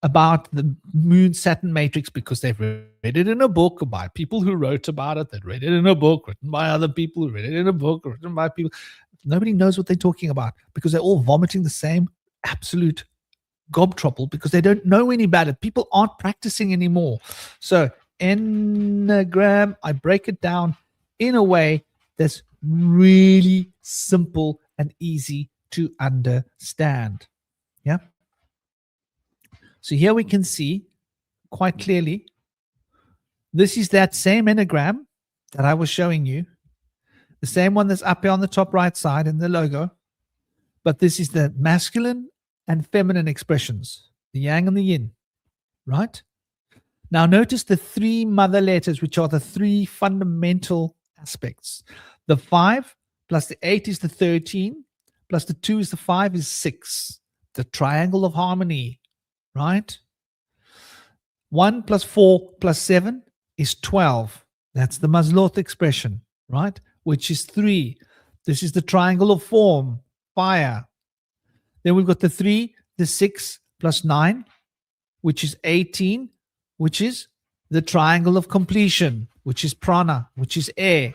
about the Moon Saturn matrix, because they've read it in a book by people who wrote about it. They've read it in a book written by other people who read it in a book written by people. Nobody knows what they're talking about because they're all vomiting the same absolute gobtrottle because they don't know any better. People aren't practicing anymore. So Enneagram, I break it down in a way that's really simple and easy to understand. Yeah. So here we can see quite clearly, this is that same Enneagram that I was showing you, the same one that's up here on the top right side in the logo, but this is the masculine and feminine expressions, the yang and the yin, right? Now notice the 3 mother letters, which are the 3 fundamental aspects. The 5 plus the 8 is the 13, plus the 2 is the 5 is 6, the triangle of harmony, right? 1 plus 4 plus 7 is 12. That's the Mazloth expression, right? Which is 3. This is the triangle of form, fire. Then we've got the 3, the 6 plus 9, which is 18, which is the triangle of completion, which is prana, which is air.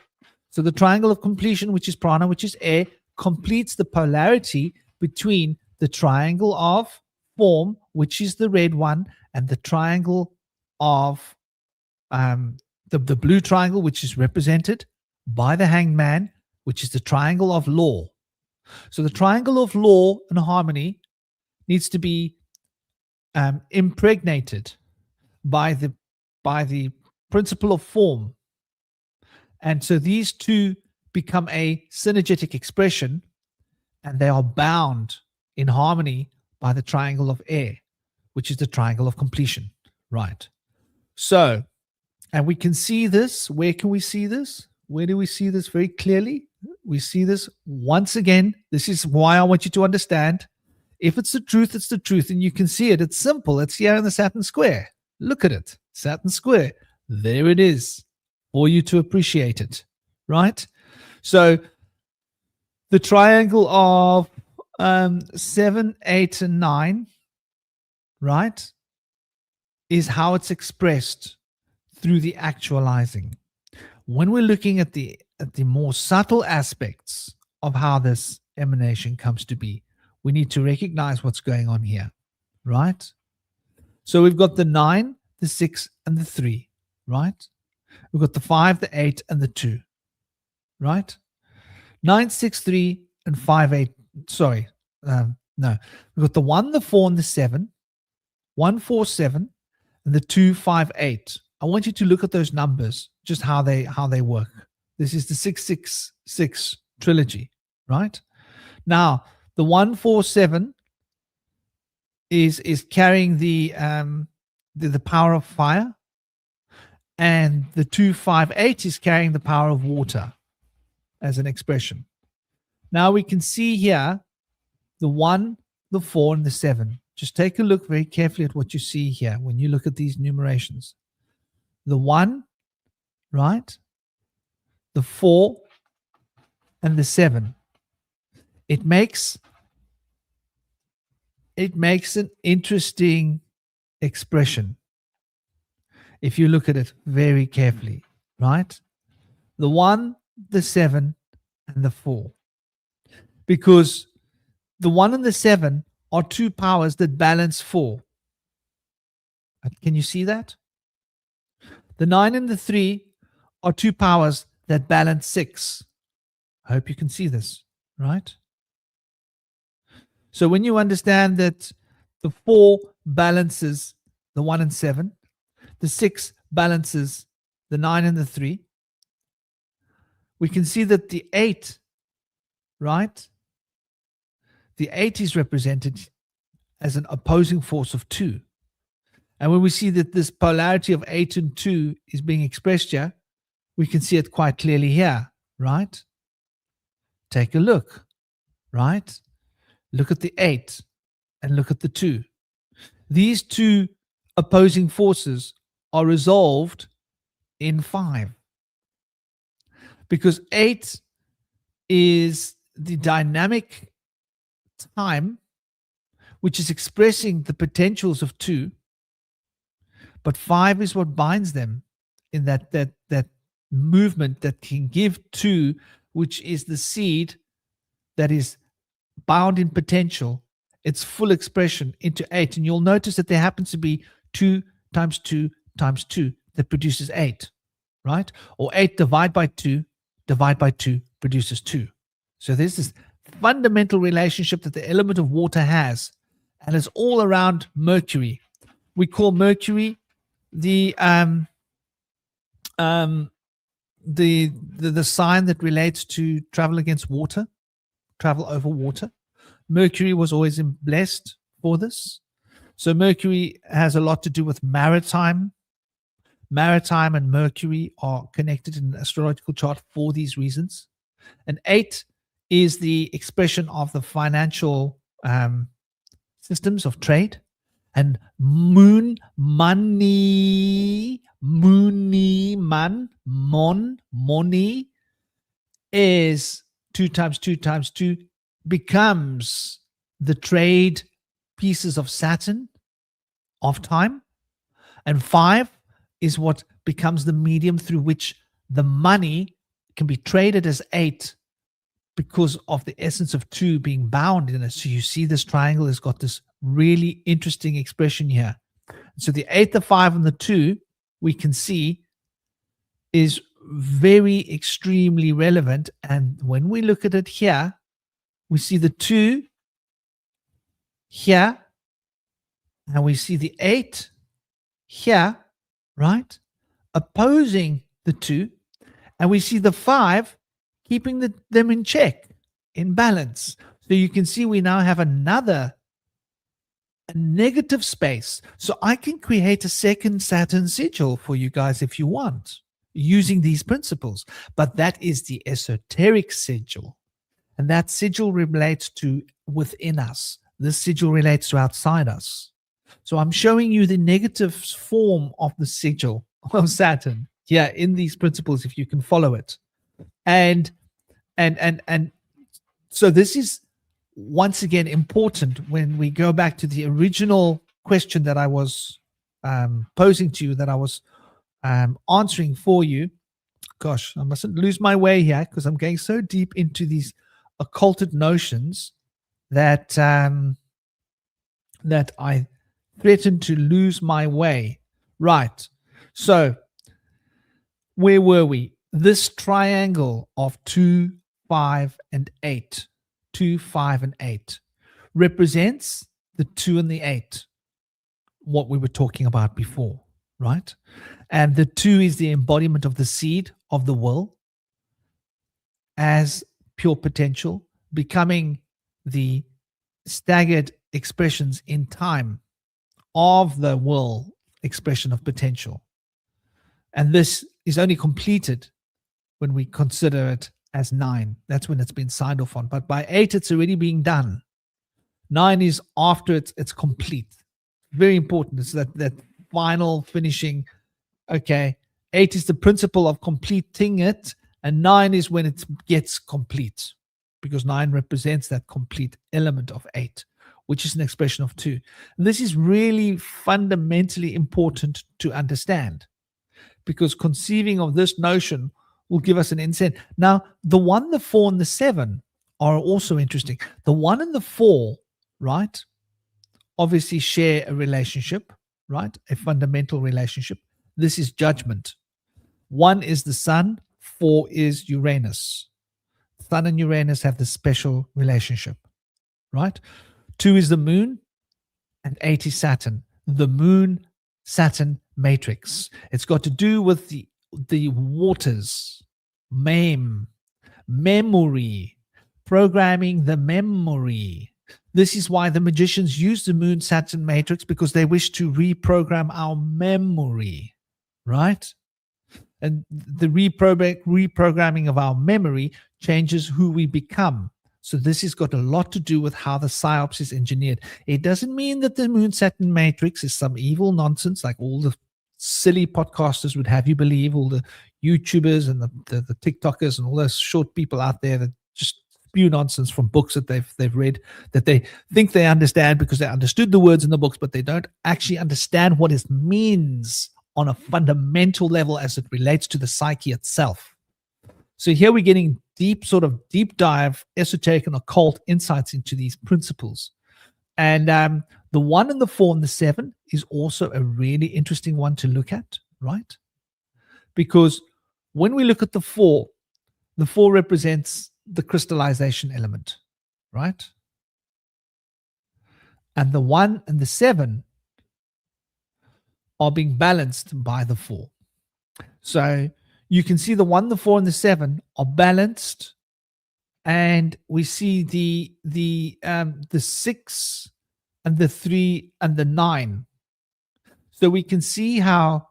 So the triangle of completion, which is prana, which is air, completes the polarity between the triangle of form, which is the red one, and the triangle of the blue triangle, which is represented by the hanged man, which is the triangle of law. So the triangle of law and harmony needs to be impregnated by the principle of form. And so these two become a synergetic expression, and they are bound in harmony by the triangle of air, which is the triangle of completion, right? So, and we can see this. Where can we see this? Where do we see this very clearly? We see this once again. This is why I want you to understand. If it's the truth, it's the truth, and you can see it. It's simple. It's here in the Saturns Square. Look at it. Saturns Square. There it is for you to appreciate it, right? So the triangle of 7, 8, and 9, right, is how it's expressed through the actualizing. When we're looking at the more subtle aspects of how this emanation comes to be, we need to recognize what's going on here, right? So we've got the 9, the 6, and the 3, right? We've got the 5, the 8, and the 2, right? 9, 6, 3, and 5, 8. Sorry, no. We've got the 1, the 4, and the 7. 1, 4, 7, and the 2, 5, 8. I want you to look at those numbers, just how they work. This is the 666 trilogy, right? Now, the 1, 4, 7 is carrying the power of fire, and the 2, 5, 8 is carrying the power of water as an expression. Now we can see here the 1, the 4, and the 7. Just take a look very carefully at what you see here when you look at these numerations. The 1, right? The 4 and the 7. It makes an interesting expression if you look at it very carefully, right? The 1 the 7, and the 4. Because the 1 and the 7 are two powers that balance 4. Can you see that? The 9 and the 3 are two powers that balance 6. I hope you can see this, right? So when you understand that the 4 balances the 1 and 7, the 6 balances the 9 and the 3, we can see that the 8, right? The 8 is represented as an opposing force of 2. And when we see that this polarity of 8 and 2 is being expressed here, we can see it quite clearly here, right? Take a look, right? Look at the 8 and look at the 2. These two opposing forces are resolved in 5. Because 8 is the dynamic time which is expressing the potentials of 2, but 5 is what binds them in that movement that can give 2, which is the seed that is bound in potential, its full expression into 8. And you'll notice that there happens to be 2 times 2 times 2 that produces 8, right? Or 8 divided by 2 produces 2. So there's this fundamental relationship that the element of water has, and it's all around Mercury. We call Mercury the sign that relates to travel against water, travel over water. Mercury was always blessed for this. So Mercury has a lot to do with maritime. Maritime and Mercury are connected in an astrological chart for these reasons. And 8 is the expression of the financial systems of trade. And money, is 2 times 2 times 2 becomes the trade pieces of Saturn of time. And 5 is what becomes the medium through which the money can be traded as 8 because of the essence of 2 being bound in it. So you see this triangle has got this really interesting expression here. So the 8, the 5, and the 2, we can see is very extremely relevant. And when we look at it here, we see the 2 here, and we see the 8 here, right? Opposing the 2, and we see the 5 keeping them in check, in balance. So you can see we now have a negative space. So I can create a second Saturn sigil for you guys if you want, using these principles. But that is the esoteric sigil. And that sigil relates to within us. This sigil relates to outside us. So I'm showing you the negative form of the sigil of Saturn here in these principles, if you can follow it. And so this is once again important when we go back to the original question that I was posing to you, that I was answering for you. Gosh, I mustn't lose my way here because I'm going so deep into these occulted notions that that I threatened to lose my way. Right. So where were we? This triangle of 2, 5, and 8, 2, 5, and 8 represents the 2 and the 8, what we were talking about before, right? And the 2 is the embodiment of the seed of the will as pure potential, becoming the staggered expressions in time of the will expression of potential. And this is only completed when we consider it as 9. That's when it's been signed off on. But by 8, it's already being done. 9 is after it's complete. Very important. It's that final finishing. Okay. 8 is the principle of completing it. And 9 is when it gets complete. Because 9 represents that complete element of 8, which is an expression of 2. And this is really fundamentally important to understand. Because conceiving of this notion will give us an insight. Now, the 1, the 4, and the 7 are also interesting. The 1 and the 4, right, obviously share a relationship, right, a fundamental relationship. This is judgment. 1 is the sun, 4 is Uranus. Sun and Uranus have this special relationship, right? 2 is the moon, and 8 is Saturn. The moon Saturn matrix. It's got to do with the waters, memory, programming the memory. This is why the magicians use the moon Saturn matrix, because they wish to reprogram our memory, right? And the reprogramming of our memory changes who we become. So this has got a lot to do with how the PSYOPs is engineered. It doesn't mean that the moon Saturn matrix is some evil nonsense like all the silly podcasters would have you believe, all the YouTubers and the TikTokers and all those short people out there that just spew nonsense from books that they've read, that they think they understand because they understood the words in the books, but they don't actually understand what it means on a fundamental level as it relates to the psyche itself. So here we're getting deep dive esoteric and occult insights into these principles. And the 1 and the 4 and the 7 is also a really interesting one to look at, right? Because when we look at the 4 represents the crystallization element, right? And the 1 and the 7 are being balanced by the 4. So you can see the 1, the 4, and the 7 are balanced, and we see the 6 and the 3 and the 9. So we can see how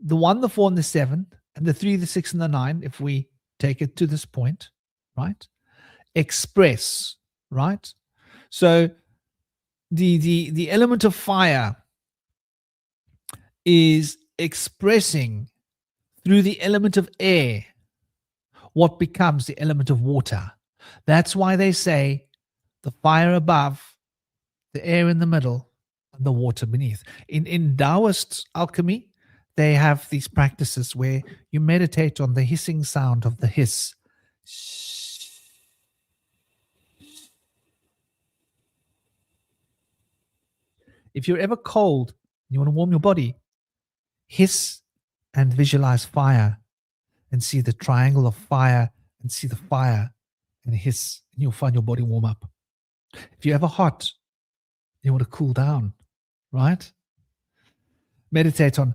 the 1, the 4, and the 7, and the 3, the 6, and the 9, if we take it to this point, right, express, right? So the element of fire is expressing through the element of air what becomes the element of water. That's why they say the fire above, the air in the middle, and the water beneath. In Taoist alchemy, they have these practices where you meditate on the hissing sound of the hiss. If you're ever cold, you want to warm your body, hiss and visualize fire and see the triangle of fire and see the fire and hiss, and you'll find your body warm up. If you're ever hot, you want to cool down, right? Meditate on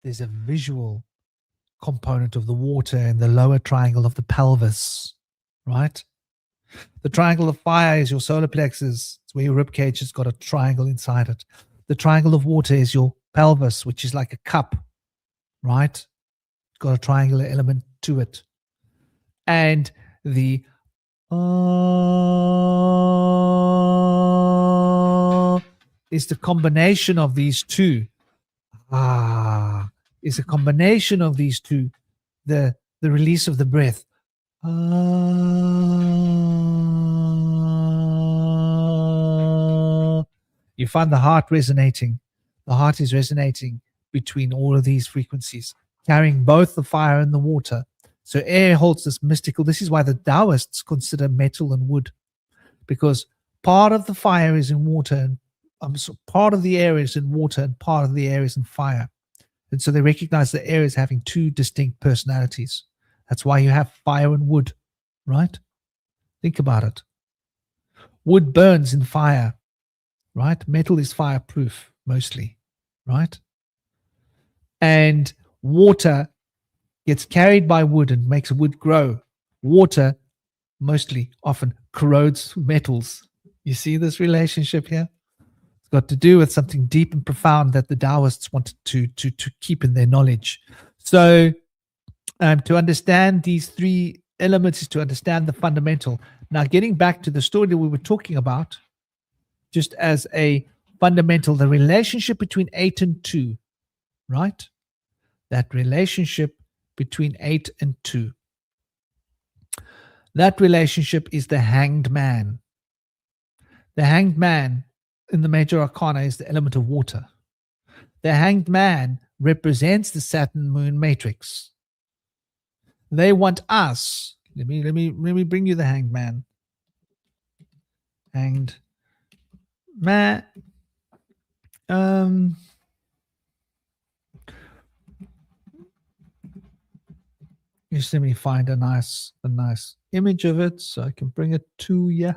there's a visual component of the water in the lower triangle of the pelvis, right? The triangle of fire is your solar plexus. It's where your rib cage has got a triangle inside it. The triangle of water is your pelvis, which is like a cup, right? It's got a triangular element to it. And the is the combination of these two. Is a combination of these two. The release of the breath. You find the heart resonating. The heart is resonating between all of these frequencies, carrying both the fire and the water. So air holds this mystical. This is why the Taoists consider metal and wood, because part of the fire is in water, and part of the air is in water, and part of the air is in fire. And so they recognize the air as having two distinct personalities. That's why you have fire and wood, right? Think about it. Wood burns in fire, right? Metal is fireproof, mostly, right? And water gets carried by wood and makes wood grow. Water, mostly, often corrodes metals. You see this relationship here? It's got to do with something deep and profound that the Taoists wanted to keep in their knowledge. So to understand these three elements is to understand the fundamental. Now, getting back to the story that we were talking about, just as a fundamental, the relationship between 8 and 2, right? That relationship between 8 and 2. That relationship is the hanged man. The hanged man in the major arcana is the element of water. The hanged man represents the Saturn moon matrix. They want us. Let me bring you the hanged man. Hanged man. Just let me find a nice image of it so I can bring it to you.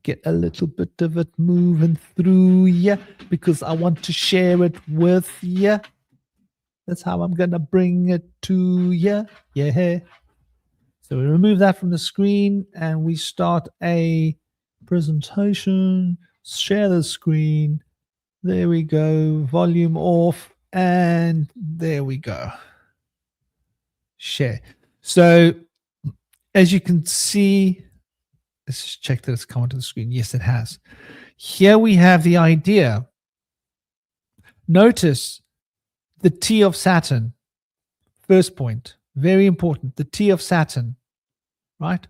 Get a little bit of it moving through you because I want to share it with you. That's how I'm going to bring it to you. Yeah. So we remove that from the screen and we start a presentation. Share the screen. There we go. Volume off. And there we go. Share. So as you can see, let's just check that it's come onto the screen. Yes, it has. Here we have the idea. Notice the T of Saturn. First point, very important. The T of Saturn, right?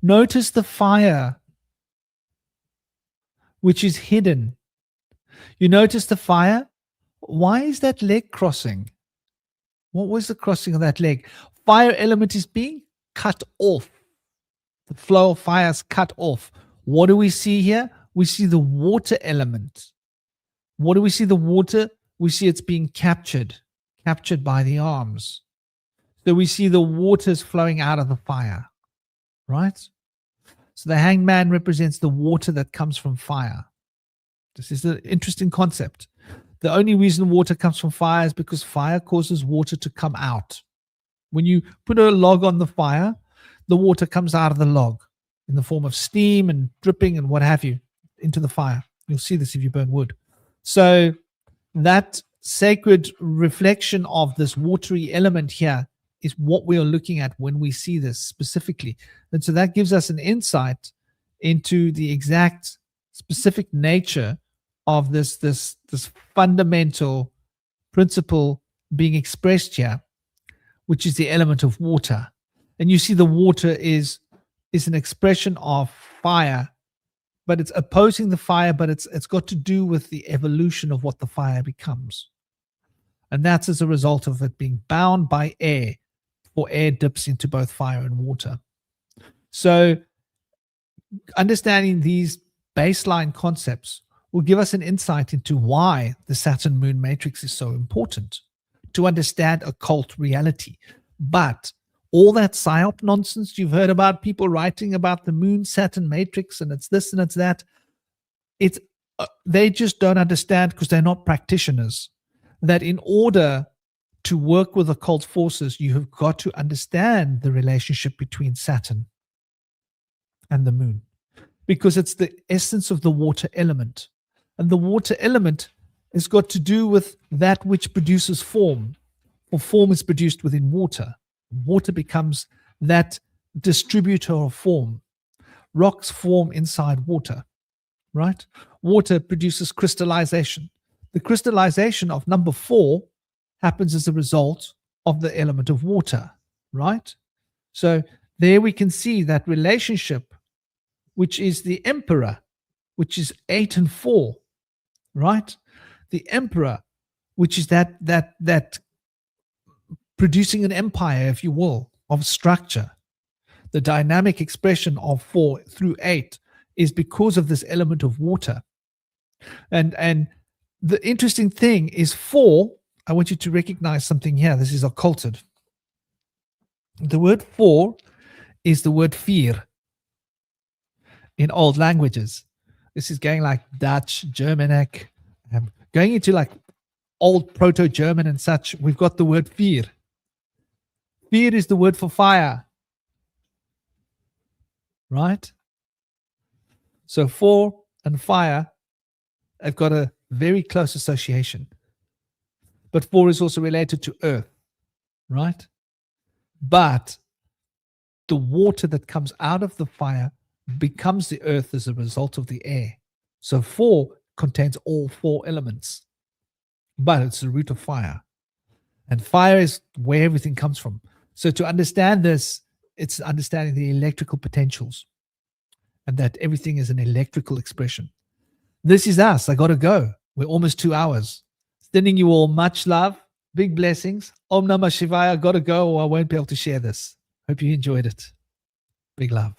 Notice the fire, which is hidden. You notice the fire? Why is that leg crossing? What was the crossing of that leg? Fire element is being cut off. The flow of fire is cut off. What do we see here? We see the water element. What do we see? The water, we see it's being captured by the arms. So we see the waters flowing out of the fire, right? So the hanged man represents the water that comes from fire. This is an interesting concept. The only reason water comes from fire is because fire causes water to come out. When you put a log on the fire, the water comes out of the log in the form of steam and dripping and what have you into the fire. You'll see this if you burn wood. So that sacred reflection of this watery element here is what we are looking at when we see this specifically. And so that gives us an insight into the exact specific nature of this fundamental principle being expressed here, which is the element of water. And you see the water is an expression of fire, but it's opposing the fire, but it's got to do with the evolution of what the fire becomes. And that's as a result of it being bound by air, for air dips into both fire and water. So understanding these baseline concepts will give us an insight into why the Saturn moon matrix is so important to understand occult reality. But all that PSYOP nonsense you've heard about, people writing about the moon Saturn matrix and it's this and it's that, they just don't understand, because they're not practitioners, that in order to work with occult forces, you have got to understand the relationship between Saturn and the moon, because it's the essence of the water element. And the water element has got to do with that which produces form, or form is produced within water. Water becomes that distributor of form. Rocks form inside water, right? Water produces crystallization. The crystallization of number 4 happens as a result of the element of water, right? So there we can see that relationship, which is the emperor, which is 8 and 4, right? The emperor, which is that producing an empire, if you will, of structure. The dynamic expression of 4 through 8 is because of this element of water. And the interesting thing is 4, I want you to recognize something here. This is occulted. The word 4 is the word fear in old languages. This is going like Dutch, Germanic, going into like old Proto-German and such. We've got the word fear. Fear is the word for fire, right? So 4 and fire have got a very close association. But 4 is also related to earth, right? But the water that comes out of the fire becomes the earth as a result of the air. So 4 contains all 4 elements, but it's the root of fire. And fire is where everything comes from. So to understand this, it's understanding the electrical potentials. and that everything is an electrical expression. This is us. I got to go. We're almost 2 hours. Sending you all much love, big blessings. Om Namah Shivaya. I got to go or I won't be able to share this. Hope you enjoyed it. Big love.